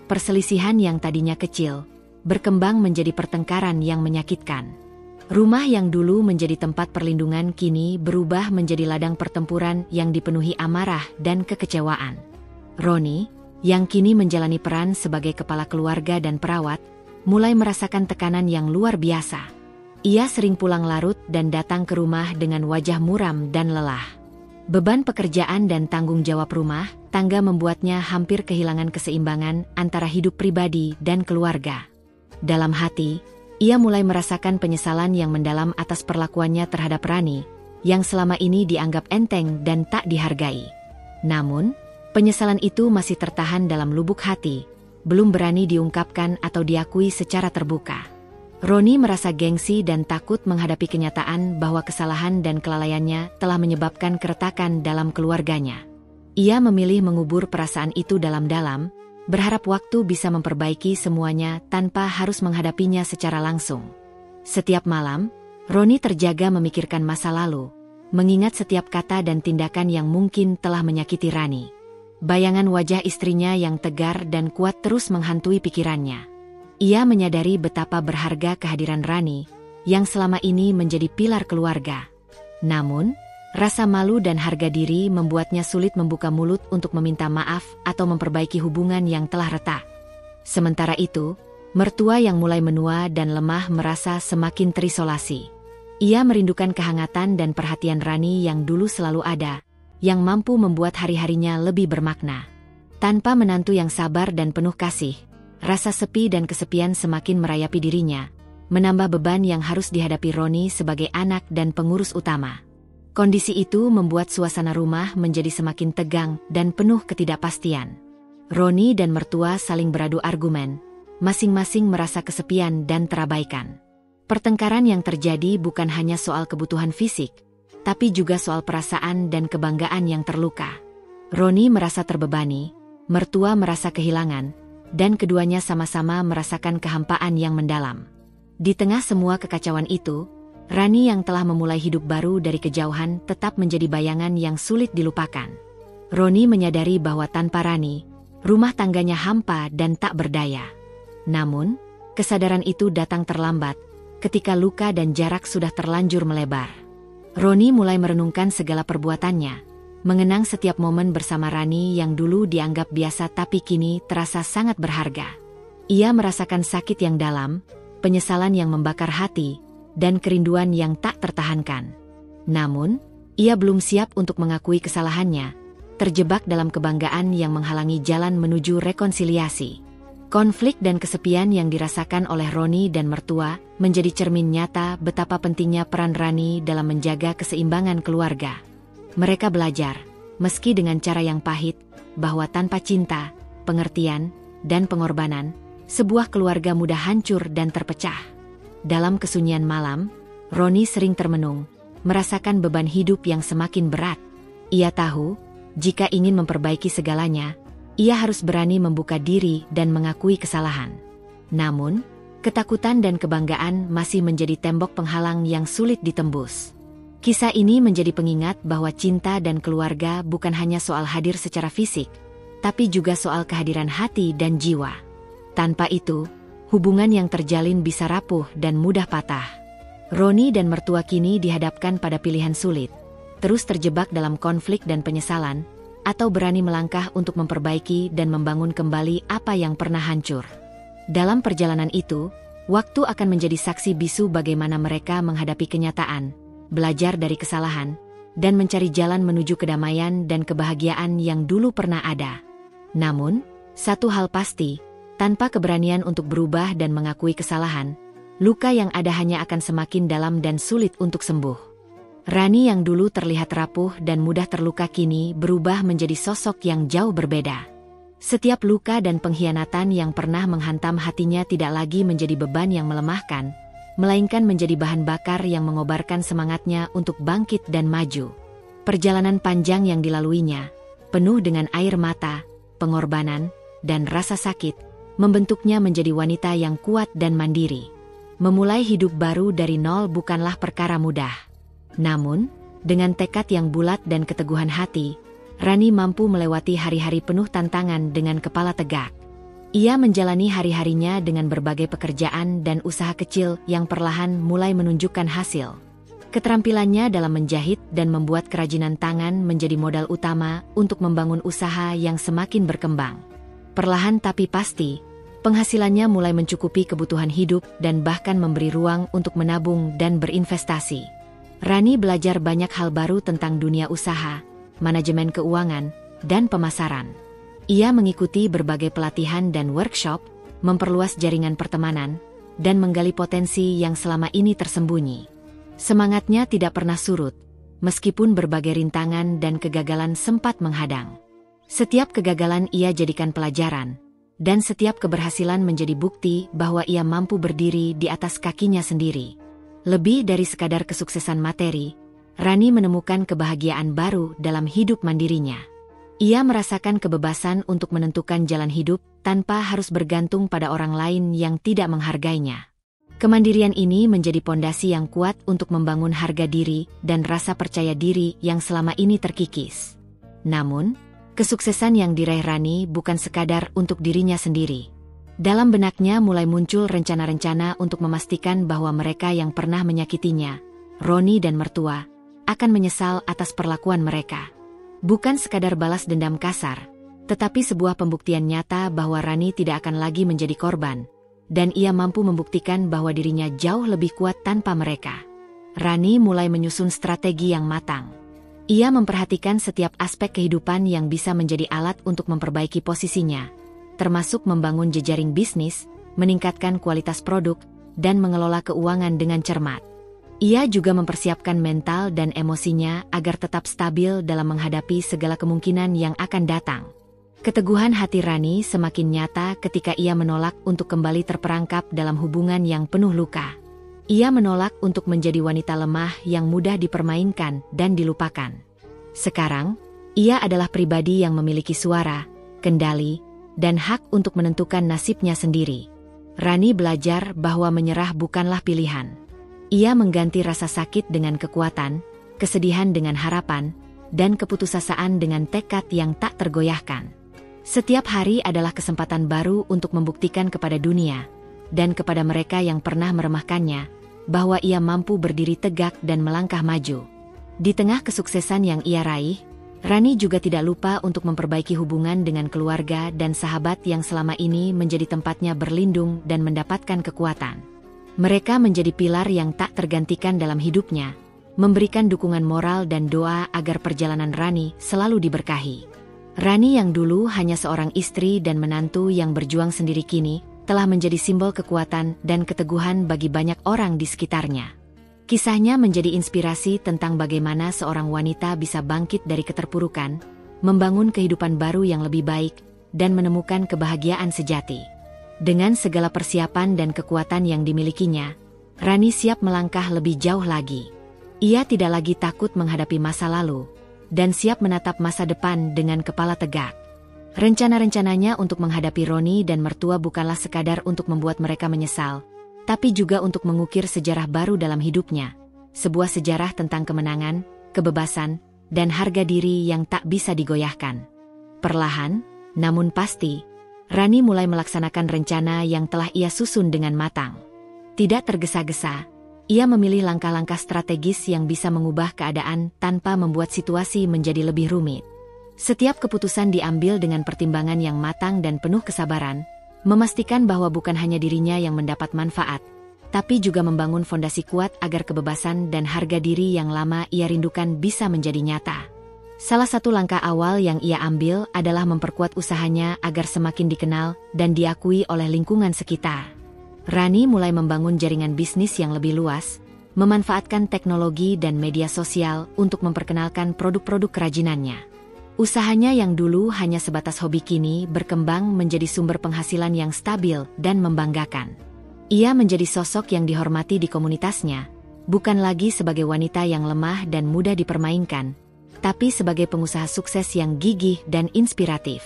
Perselisihan yang tadinya kecil, berkembang menjadi pertengkaran yang menyakitkan. Rumah yang dulu menjadi tempat perlindungan kini berubah menjadi ladang pertempuran yang dipenuhi amarah dan kekecewaan. Roni, yang kini menjalani peran sebagai kepala keluarga dan perawat, mulai merasakan tekanan yang luar biasa. Ia sering pulang larut dan datang ke rumah dengan wajah muram dan lelah. Beban pekerjaan dan tanggung jawab rumah tangga membuatnya hampir kehilangan keseimbangan antara hidup pribadi dan keluarga. Dalam hati, ia mulai merasakan penyesalan yang mendalam atas perlakuannya terhadap Rani, yang selama ini dianggap enteng dan tak dihargai. Namun, penyesalan itu masih tertahan dalam lubuk hati, belum berani diungkapkan atau diakui secara terbuka. Roni merasa gengsi dan takut menghadapi kenyataan bahwa kesalahan dan kelalaiannya telah menyebabkan keretakan dalam keluarganya. Ia memilih mengubur perasaan itu dalam-dalam, berharap waktu bisa memperbaiki semuanya tanpa harus menghadapinya secara langsung. Setiap malam, Roni terjaga memikirkan masa lalu, mengingat setiap kata dan tindakan yang mungkin telah menyakiti Rani. Bayangan wajah istrinya yang tegar dan kuat terus menghantui pikirannya. Ia menyadari betapa berharga kehadiran Rani, yang selama ini menjadi pilar keluarga. Namun, rasa malu dan harga diri membuatnya sulit membuka mulut untuk meminta maaf atau memperbaiki hubungan yang telah retak. Sementara itu, mertua yang mulai menua dan lemah merasa semakin terisolasi. Ia merindukan kehangatan dan perhatian Rani yang dulu selalu ada, yang mampu membuat hari-harinya lebih bermakna. Tanpa menantu yang sabar dan penuh kasih, rasa sepi dan kesepian semakin merayapi dirinya, menambah beban yang harus dihadapi Roni sebagai anak dan pengurus utama. Kondisi itu membuat suasana rumah menjadi semakin tegang dan penuh ketidakpastian. Roni dan mertua saling beradu argumen, masing-masing merasa kesepian dan terabaikan. Pertengkaran yang terjadi bukan hanya soal kebutuhan fisik, tapi juga soal perasaan dan kebanggaan yang terluka. Roni merasa terbebani, mertua merasa kehilangan, dan keduanya sama-sama merasakan kehampaan yang mendalam. Di tengah semua kekacauan itu, Rani yang telah memulai hidup baru dari kejauhan tetap menjadi bayangan yang sulit dilupakan. Roni menyadari bahwa tanpa Rani, rumah tangganya hampa dan tak berdaya. Namun, kesadaran itu datang terlambat, ketika luka dan jarak sudah terlanjur melebar. Roni mulai merenungkan segala perbuatannya, mengenang setiap momen bersama Rani yang dulu dianggap biasa tapi kini terasa sangat berharga. Ia merasakan sakit yang dalam, penyesalan yang membakar hati, dan kerinduan yang tak tertahankan. Namun, ia belum siap untuk mengakui kesalahannya, terjebak dalam kebanggaan yang menghalangi jalan menuju rekonsiliasi. Konflik dan kesepian yang dirasakan oleh Roni dan mertua menjadi cermin nyata betapa pentingnya peran Rani dalam menjaga keseimbangan keluarga. Mereka belajar, meski dengan cara yang pahit, bahwa tanpa cinta, pengertian, dan pengorbanan, sebuah keluarga mudah hancur dan terpecah. Dalam kesunyian malam, Roni sering termenung, merasakan beban hidup yang semakin berat. Ia tahu, jika ingin memperbaiki segalanya, ia harus berani membuka diri dan mengakui kesalahan. Namun, ketakutan dan kebanggaan masih menjadi tembok penghalang yang sulit ditembus. Kisah ini menjadi pengingat bahwa cinta dan keluarga bukan hanya soal hadir secara fisik, tapi juga soal kehadiran hati dan jiwa. Tanpa itu, hubungan yang terjalin bisa rapuh dan mudah patah. Roni dan mertua kini dihadapkan pada pilihan sulit, terus terjebak dalam konflik dan penyesalan, atau berani melangkah untuk memperbaiki dan membangun kembali apa yang pernah hancur. Dalam perjalanan itu, waktu akan menjadi saksi bisu bagaimana mereka menghadapi kenyataan, belajar dari kesalahan, dan mencari jalan menuju kedamaian dan kebahagiaan yang dulu pernah ada. Namun, satu hal pasti, tanpa keberanian untuk berubah dan mengakui kesalahan, luka yang ada hanya akan semakin dalam dan sulit untuk sembuh. Rani yang dulu terlihat rapuh dan mudah terluka kini berubah menjadi sosok yang jauh berbeda. Setiap luka dan pengkhianatan yang pernah menghantam hatinya tidak lagi menjadi beban yang melemahkan, melainkan menjadi bahan bakar yang mengobarkan semangatnya untuk bangkit dan maju. Perjalanan panjang yang dilaluinya, penuh dengan air mata, pengorbanan, dan rasa sakit, membentuknya menjadi wanita yang kuat dan mandiri. Memulai hidup baru dari nol bukanlah perkara mudah. Namun, dengan tekad yang bulat dan keteguhan hati, Rani mampu melewati hari-hari penuh tantangan dengan kepala tegak. Ia menjalani hari-harinya dengan berbagai pekerjaan dan usaha kecil yang perlahan mulai menunjukkan hasil. Keterampilannya dalam menjahit dan membuat kerajinan tangan menjadi modal utama untuk membangun usaha yang semakin berkembang. Perlahan tapi pasti, penghasilannya mulai mencukupi kebutuhan hidup dan bahkan memberi ruang untuk menabung dan berinvestasi. Rani belajar banyak hal baru tentang dunia usaha, manajemen keuangan, dan pemasaran. Ia mengikuti berbagai pelatihan dan workshop, memperluas jaringan pertemanan, dan menggali potensi yang selama ini tersembunyi. Semangatnya tidak pernah surut, meskipun berbagai rintangan dan kegagalan sempat menghadang. Setiap kegagalan ia jadikan pelajaran, dan setiap keberhasilan menjadi bukti bahwa ia mampu berdiri di atas kakinya sendiri. Lebih dari sekadar kesuksesan materi, Rani menemukan kebahagiaan baru dalam hidup mandirinya. Ia merasakan kebebasan untuk menentukan jalan hidup tanpa harus bergantung pada orang lain yang tidak menghargainya. Kemandirian ini menjadi pondasi yang kuat untuk membangun harga diri dan rasa percaya diri yang selama ini terkikis. Namun, kesuksesan yang diraih Rani bukan sekadar untuk dirinya sendiri. Dalam benaknya mulai muncul rencana-rencana untuk memastikan bahwa mereka yang pernah menyakitinya, Roni dan mertua, akan menyesal atas perlakuan mereka. Bukan sekadar balas dendam kasar, tetapi sebuah pembuktian nyata bahwa Rani tidak akan lagi menjadi korban, dan ia mampu membuktikan bahwa dirinya jauh lebih kuat tanpa mereka. Rani mulai menyusun strategi yang matang. Ia memperhatikan setiap aspek kehidupan yang bisa menjadi alat untuk memperbaiki posisinya, termasuk membangun jejaring bisnis, meningkatkan kualitas produk, dan mengelola keuangan dengan cermat. Ia juga mempersiapkan mental dan emosinya agar tetap stabil dalam menghadapi segala kemungkinan yang akan datang. Keteguhan hati Rani semakin nyata ketika ia menolak untuk kembali terperangkap dalam hubungan yang penuh luka. Ia menolak untuk menjadi wanita lemah yang mudah dipermainkan dan dilupakan. Sekarang, ia adalah pribadi yang memiliki suara, kendali, dan hak untuk menentukan nasibnya sendiri. Rani belajar bahwa menyerah bukanlah pilihan. Ia mengganti rasa sakit dengan kekuatan, kesedihan dengan harapan, dan keputusasaan dengan tekad yang tak tergoyahkan. Setiap hari adalah kesempatan baru untuk membuktikan kepada dunia, dan kepada mereka yang pernah meremehkannya, bahwa ia mampu berdiri tegak dan melangkah maju. Di tengah kesuksesan yang ia raih, Rani juga tidak lupa untuk memperbaiki hubungan dengan keluarga dan sahabat yang selama ini menjadi tempatnya berlindung dan mendapatkan kekuatan. Mereka menjadi pilar yang tak tergantikan dalam hidupnya, memberikan dukungan moral dan doa agar perjalanan Rani selalu diberkahi. Rani yang dulu hanya seorang istri dan menantu yang berjuang sendiri kini, telah menjadi simbol kekuatan dan keteguhan bagi banyak orang di sekitarnya. Kisahnya menjadi inspirasi tentang bagaimana seorang wanita bisa bangkit dari keterpurukan, membangun kehidupan baru yang lebih baik, dan menemukan kebahagiaan sejati. Dengan segala persiapan dan kekuatan yang dimilikinya, Rani siap melangkah lebih jauh lagi. Ia tidak lagi takut menghadapi masa lalu, dan siap menatap masa depan dengan kepala tegak. Rencana-rencananya untuk menghadapi Roni dan mertua bukanlah sekadar untuk membuat mereka menyesal, tapi juga untuk mengukir sejarah baru dalam hidupnya. Sebuah sejarah tentang kemenangan, kebebasan, dan harga diri yang tak bisa digoyahkan. Perlahan, namun pasti, Rani mulai melaksanakan rencana yang telah ia susun dengan matang. Tidak tergesa-gesa, ia memilih langkah-langkah strategis yang bisa mengubah keadaan tanpa membuat situasi menjadi lebih rumit. Setiap keputusan diambil dengan pertimbangan yang matang dan penuh kesabaran, memastikan bahwa bukan hanya dirinya yang mendapat manfaat, tapi juga membangun fondasi kuat agar kebebasan dan harga diri yang lama ia rindukan bisa menjadi nyata. Salah satu langkah awal yang ia ambil adalah memperkuat usahanya agar semakin dikenal dan diakui oleh lingkungan sekitar. Rani mulai membangun jaringan bisnis yang lebih luas, memanfaatkan teknologi dan media sosial untuk memperkenalkan produk-produk kerajinannya. Usahanya yang dulu hanya sebatas hobi kini berkembang menjadi sumber penghasilan yang stabil dan membanggakan. Ia menjadi sosok yang dihormati di komunitasnya, bukan lagi sebagai wanita yang lemah dan mudah dipermainkan, tapi sebagai pengusaha sukses yang gigih dan inspiratif.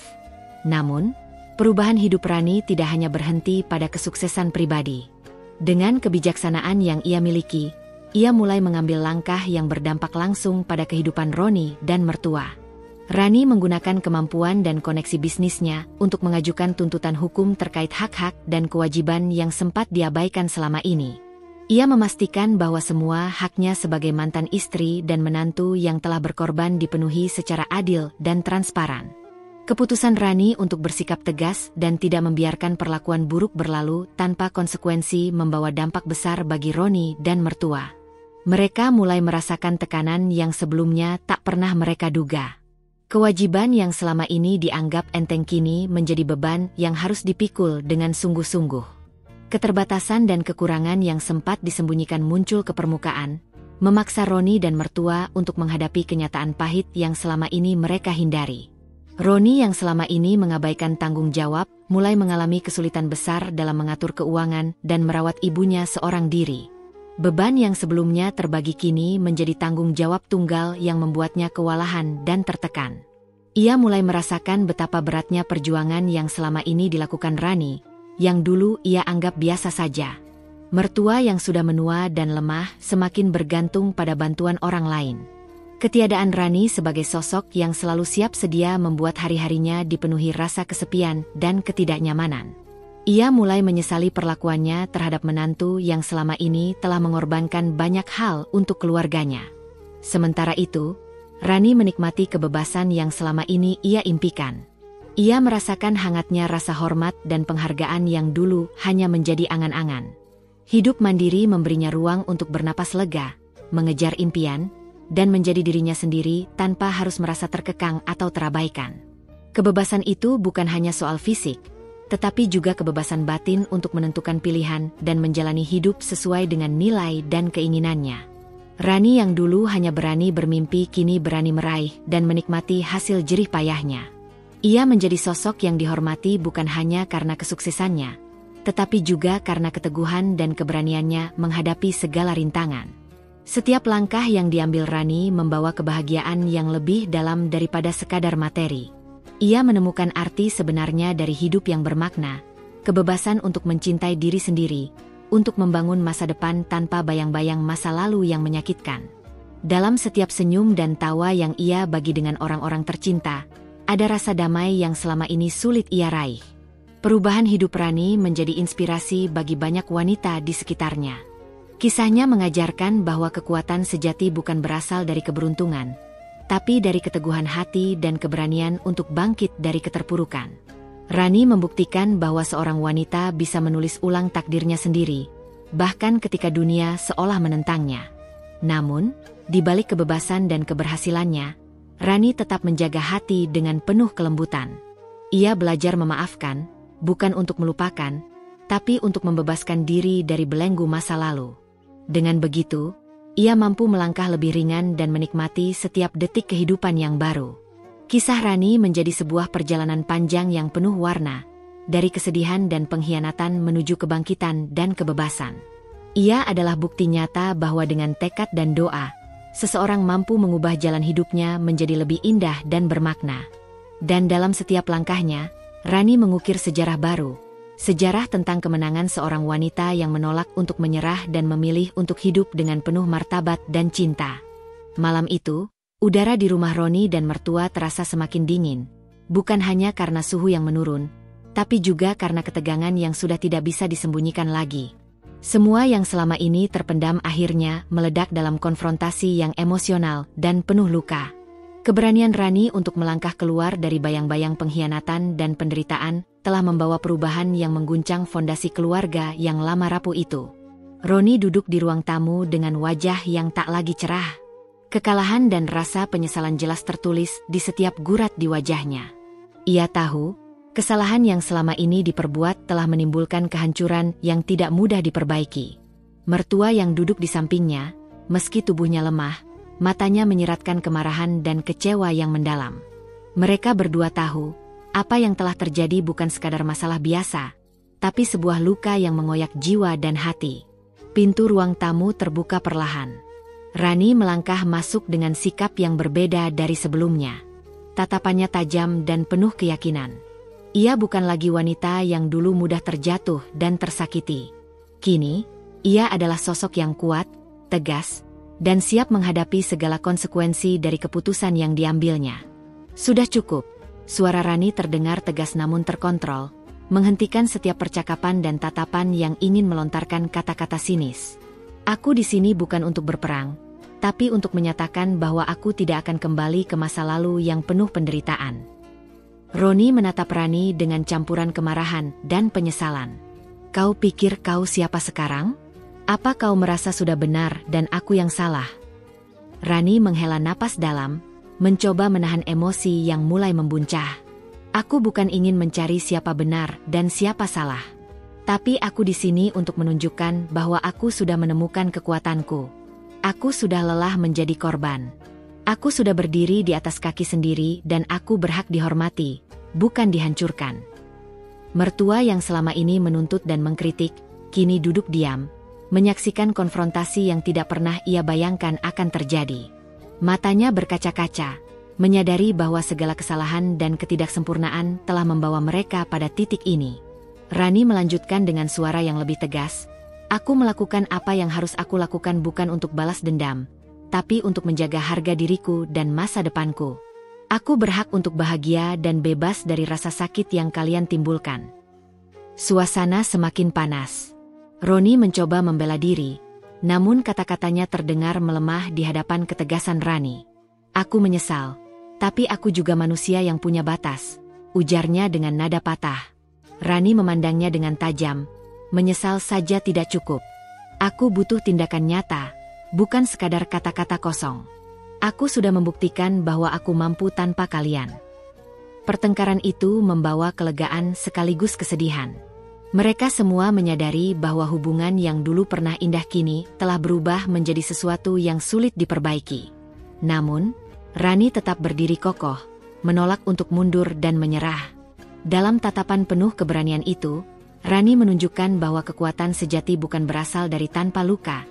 Namun, perubahan hidup Rani tidak hanya berhenti pada kesuksesan pribadi. Dengan kebijaksanaan yang ia miliki, ia mulai mengambil langkah yang berdampak langsung pada kehidupan Roni dan mertua. Rani menggunakan kemampuan dan koneksi bisnisnya untuk mengajukan tuntutan hukum terkait hak-hak dan kewajiban yang sempat diabaikan selama ini. Ia memastikan bahwa semua haknya sebagai mantan istri dan menantu yang telah berkorban dipenuhi secara adil dan transparan. Keputusan Rani untuk bersikap tegas dan tidak membiarkan perlakuan buruk berlalu tanpa konsekuensi membawa dampak besar bagi Roni dan mertua. Mereka mulai merasakan tekanan yang sebelumnya tak pernah mereka duga. Kewajiban yang selama ini dianggap enteng kini menjadi beban yang harus dipikul dengan sungguh-sungguh. Keterbatasan dan kekurangan yang sempat disembunyikan muncul ke permukaan, memaksa Roni dan mertua untuk menghadapi kenyataan pahit yang selama ini mereka hindari. Roni yang selama ini mengabaikan tanggung jawab, mulai mengalami kesulitan besar dalam mengatur keuangan dan merawat ibunya seorang diri. Beban yang sebelumnya terbagi kini menjadi tanggung jawab tunggal yang membuatnya kewalahan dan tertekan. Ia mulai merasakan betapa beratnya perjuangan yang selama ini dilakukan Rani, yang dulu ia anggap biasa saja. Mertua yang sudah menua dan lemah semakin bergantung pada bantuan orang lain. Ketiadaan Rani sebagai sosok yang selalu siap sedia membuat hari-harinya dipenuhi rasa kesepian dan ketidaknyamanan. Ia mulai menyesali perlakuannya terhadap menantu yang selama ini telah mengorbankan banyak hal untuk keluarganya. Sementara itu, Rani menikmati kebebasan yang selama ini ia impikan. Ia merasakan hangatnya rasa hormat dan penghargaan yang dulu hanya menjadi angan-angan. Hidup mandiri memberinya ruang untuk bernapas lega, mengejar impian, dan menjadi dirinya sendiri tanpa harus merasa terkekang atau terabaikan. Kebebasan itu bukan hanya soal fisik, tetapi juga kebebasan batin untuk menentukan pilihan dan menjalani hidup sesuai dengan nilai dan keinginannya. Rani yang dulu hanya berani bermimpi kini berani meraih dan menikmati hasil jerih payahnya. Ia menjadi sosok yang dihormati bukan hanya karena kesuksesannya, tetapi juga karena keteguhan dan keberaniannya menghadapi segala rintangan. Setiap langkah yang diambil Rani membawa kebahagiaan yang lebih dalam daripada sekadar materi. Ia menemukan arti sebenarnya dari hidup yang bermakna, kebebasan untuk mencintai diri sendiri, untuk membangun masa depan tanpa bayang-bayang masa lalu yang menyakitkan. Dalam setiap senyum dan tawa yang ia bagi dengan orang-orang tercinta, ada rasa damai yang selama ini sulit ia raih. Perubahan hidup Rani menjadi inspirasi bagi banyak wanita di sekitarnya. Kisahnya mengajarkan bahwa kekuatan sejati bukan berasal dari keberuntungan, tapi dari keteguhan hati dan keberanian untuk bangkit dari keterpurukan. Rani membuktikan bahwa seorang wanita bisa menulis ulang takdirnya sendiri, bahkan ketika dunia seolah menentangnya. Namun, di balik kebebasan dan keberhasilannya, Rani tetap menjaga hati dengan penuh kelembutan. Ia belajar memaafkan, bukan untuk melupakan, tapi untuk membebaskan diri dari belenggu masa lalu. Dengan begitu, ia mampu melangkah lebih ringan dan menikmati setiap detik kehidupan yang baru. Kisah Rani menjadi sebuah perjalanan panjang yang penuh warna, dari kesedihan dan pengkhianatan menuju kebangkitan dan kebebasan. Ia adalah bukti nyata bahwa dengan tekad dan doa, seseorang mampu mengubah jalan hidupnya menjadi lebih indah dan bermakna. Dan dalam setiap langkahnya, Rani mengukir sejarah baru. Sejarah tentang kemenangan seorang wanita yang menolak untuk menyerah dan memilih untuk hidup dengan penuh martabat dan cinta. Malam itu, udara di rumah Roni dan mertua terasa semakin dingin. Bukan hanya karena suhu yang menurun, tapi juga karena ketegangan yang sudah tidak bisa disembunyikan lagi. Semua yang selama ini terpendam akhirnya meledak dalam konfrontasi yang emosional dan penuh luka. Keberanian Rani untuk melangkah keluar dari bayang-bayang pengkhianatan dan penderitaan telah membawa perubahan yang mengguncang fondasi keluarga yang lama rapuh itu. Roni duduk di ruang tamu dengan wajah yang tak lagi cerah. Kekalahan dan rasa penyesalan jelas tertulis di setiap gurat di wajahnya. Ia tahu, kesalahan yang selama ini diperbuat telah menimbulkan kehancuran yang tidak mudah diperbaiki. Mertua yang duduk di sampingnya, meski tubuhnya lemah, matanya menyiratkan kemarahan dan kecewa yang mendalam. Mereka berdua tahu, apa yang telah terjadi bukan sekadar masalah biasa, tapi sebuah luka yang mengoyak jiwa dan hati. Pintu ruang tamu terbuka perlahan. Rani melangkah masuk dengan sikap yang berbeda dari sebelumnya. Tatapannya tajam dan penuh keyakinan. Ia bukan lagi wanita yang dulu mudah terjatuh dan tersakiti. Kini, ia adalah sosok yang kuat, tegas, dan siap menghadapi segala konsekuensi dari keputusan yang diambilnya. Sudah cukup, suara Rani terdengar tegas namun terkontrol, menghentikan setiap percakapan dan tatapan yang ingin melontarkan kata-kata sinis. Aku di sini bukan untuk berperang, tapi untuk menyatakan bahwa aku tidak akan kembali ke masa lalu yang penuh penderitaan. Roni menatap Rani dengan campuran kemarahan dan penyesalan. Kau pikir kau siapa sekarang? Apa kau merasa sudah benar dan aku yang salah? Rani menghela napas dalam, mencoba menahan emosi yang mulai membuncah. Aku bukan ingin mencari siapa benar dan siapa salah. Tapi aku di sini untuk menunjukkan bahwa aku sudah menemukan kekuatanku. Aku sudah lelah menjadi korban. Aku sudah berdiri di atas kaki sendiri dan aku berhak dihormati, bukan dihancurkan. Mertua yang selama ini menuntut dan mengkritik, kini duduk diam, menyaksikan konfrontasi yang tidak pernah ia bayangkan akan terjadi. Matanya berkaca-kaca, menyadari bahwa segala kesalahan dan ketidaksempurnaan telah membawa mereka pada titik ini. Rani melanjutkan dengan suara yang lebih tegas, "Aku melakukan apa yang harus aku lakukan bukan untuk balas dendam, tapi untuk menjaga harga diriku dan masa depanku. Aku berhak untuk bahagia dan bebas dari rasa sakit yang kalian timbulkan." Suasana semakin panas. Roni mencoba membela diri, namun kata-katanya terdengar melemah di hadapan ketegasan Rani. "Aku menyesal, tapi aku juga manusia yang punya batas," ujarnya dengan nada patah. Rani memandangnya dengan tajam, "Menyesal saja tidak cukup. Aku butuh tindakan nyata, bukan sekadar kata-kata kosong. Aku sudah membuktikan bahwa aku mampu tanpa kalian." Pertengkaran itu membawa kelegaan sekaligus kesedihan. Mereka semua menyadari bahwa hubungan yang dulu pernah indah kini telah berubah menjadi sesuatu yang sulit diperbaiki. Namun, Rani tetap berdiri kokoh, menolak untuk mundur dan menyerah. Dalam tatapan penuh keberanian itu, Rani menunjukkan bahwa kekuatan sejati bukan berasal dari tanpa luka,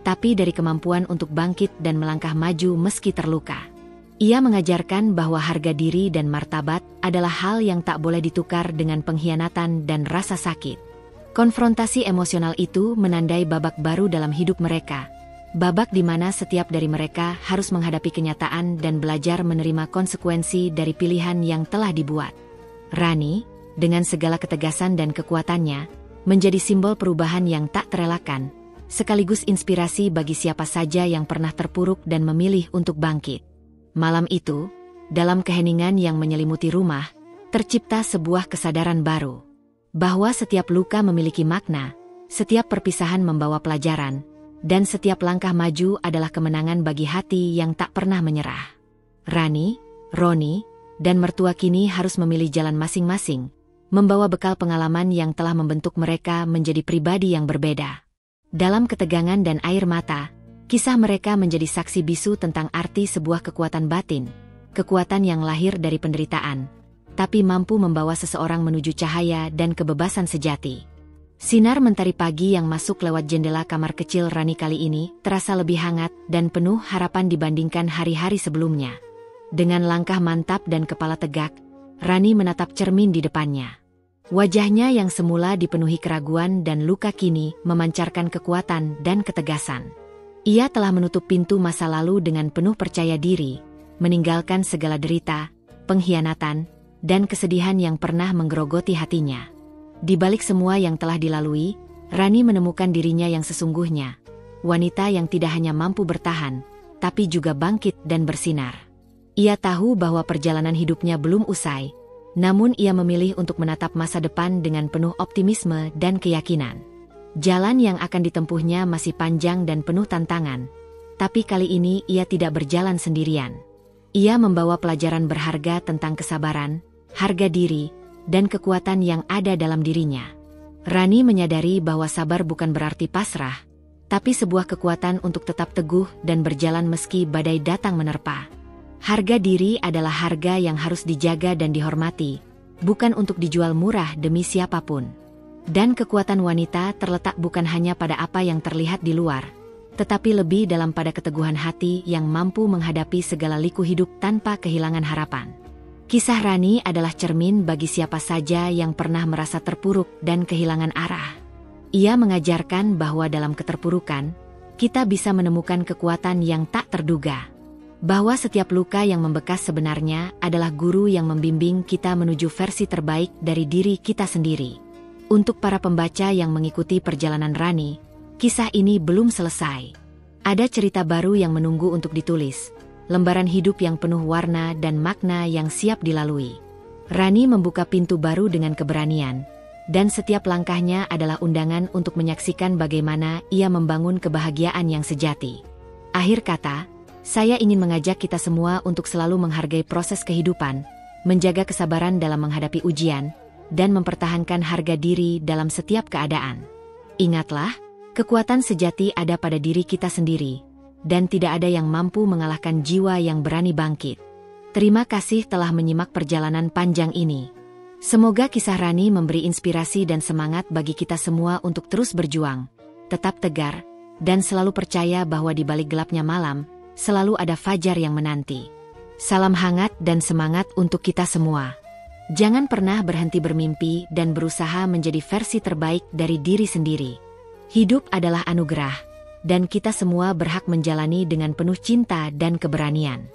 tapi dari kemampuan untuk bangkit dan melangkah maju meski terluka. Ia mengajarkan bahwa harga diri dan martabat adalah hal yang tak boleh ditukar dengan pengkhianatan dan rasa sakit. Konfrontasi emosional itu menandai babak baru dalam hidup mereka. Babak di mana setiap dari mereka harus menghadapi kenyataan dan belajar menerima konsekuensi dari pilihan yang telah dibuat. Rani, dengan segala ketegasan dan kekuatannya, menjadi simbol perubahan yang tak terelakkan, sekaligus inspirasi bagi siapa saja yang pernah terpuruk dan memilih untuk bangkit. Malam itu, dalam keheningan yang menyelimuti rumah, tercipta sebuah kesadaran baru. Bahwa setiap luka memiliki makna, setiap perpisahan membawa pelajaran, dan setiap langkah maju adalah kemenangan bagi hati yang tak pernah menyerah. Rani, Roni, dan mertua kini harus memilih jalan masing-masing, membawa bekal pengalaman yang telah membentuk mereka menjadi pribadi yang berbeda. Dalam ketegangan dan air mata, kisah mereka menjadi saksi bisu tentang arti sebuah kekuatan batin, kekuatan yang lahir dari penderitaan, tapi mampu membawa seseorang menuju cahaya dan kebebasan sejati. Sinar mentari pagi yang masuk lewat jendela kamar kecil Rani kali ini terasa lebih hangat dan penuh harapan dibandingkan hari-hari sebelumnya. Dengan langkah mantap dan kepala tegak, Rani menatap cermin di depannya. Wajahnya yang semula dipenuhi keraguan dan luka kini memancarkan kekuatan dan ketegasan. Ia telah menutup pintu masa lalu dengan penuh percaya diri, meninggalkan segala derita, pengkhianatan, dan kesedihan yang pernah menggerogoti hatinya. Di balik semua yang telah dilalui, Rani menemukan dirinya yang sesungguhnya. Wanita yang tidak hanya mampu bertahan, tapi juga bangkit dan bersinar. Ia tahu bahwa perjalanan hidupnya belum usai, namun ia memilih untuk menatap masa depan dengan penuh optimisme dan keyakinan. Jalan yang akan ditempuhnya masih panjang dan penuh tantangan, tapi kali ini ia tidak berjalan sendirian. Ia membawa pelajaran berharga tentang kesabaran, harga diri, dan kekuatan yang ada dalam dirinya. Rani menyadari bahwa sabar bukan berarti pasrah, tapi sebuah kekuatan untuk tetap teguh dan berjalan meski badai datang menerpa. Harga diri adalah harga yang harus dijaga dan dihormati, bukan untuk dijual murah demi siapapun. Dan kekuatan wanita terletak bukan hanya pada apa yang terlihat di luar, tetapi lebih dalam pada keteguhan hati yang mampu menghadapi segala liku hidup tanpa kehilangan harapan. Kisah Rani adalah cermin bagi siapa saja yang pernah merasa terpuruk dan kehilangan arah. Ia mengajarkan bahwa dalam keterpurukan, kita bisa menemukan kekuatan yang tak terduga. Bahwa setiap luka yang membekas sebenarnya adalah guru yang membimbing kita menuju versi terbaik dari diri kita sendiri. Untuk para pembaca yang mengikuti perjalanan Rani, kisah ini belum selesai. Ada cerita baru yang menunggu untuk ditulis, lembaran hidup yang penuh warna dan makna yang siap dilalui. Rani membuka pintu baru dengan keberanian, dan setiap langkahnya adalah undangan untuk menyaksikan bagaimana ia membangun kebahagiaan yang sejati. Akhir kata, saya ingin mengajak kita semua untuk selalu menghargai proses kehidupan, menjaga kesabaran dalam menghadapi ujian, dan mempertahankan harga diri dalam setiap keadaan. Ingatlah, kekuatan sejati ada pada diri kita sendiri, dan tidak ada yang mampu mengalahkan jiwa yang berani bangkit. Terima kasih telah menyimak perjalanan panjang ini. Semoga kisah Rani memberi inspirasi dan semangat bagi kita semua untuk terus berjuang, tetap tegar, dan selalu percaya bahwa di balik gelapnya malam, selalu ada fajar yang menanti. Salam hangat dan semangat untuk kita semua. Jangan pernah berhenti bermimpi dan berusaha menjadi versi terbaik dari diri sendiri. Hidup adalah anugerah, dan kita semua berhak menjalani dengan penuh cinta dan keberanian.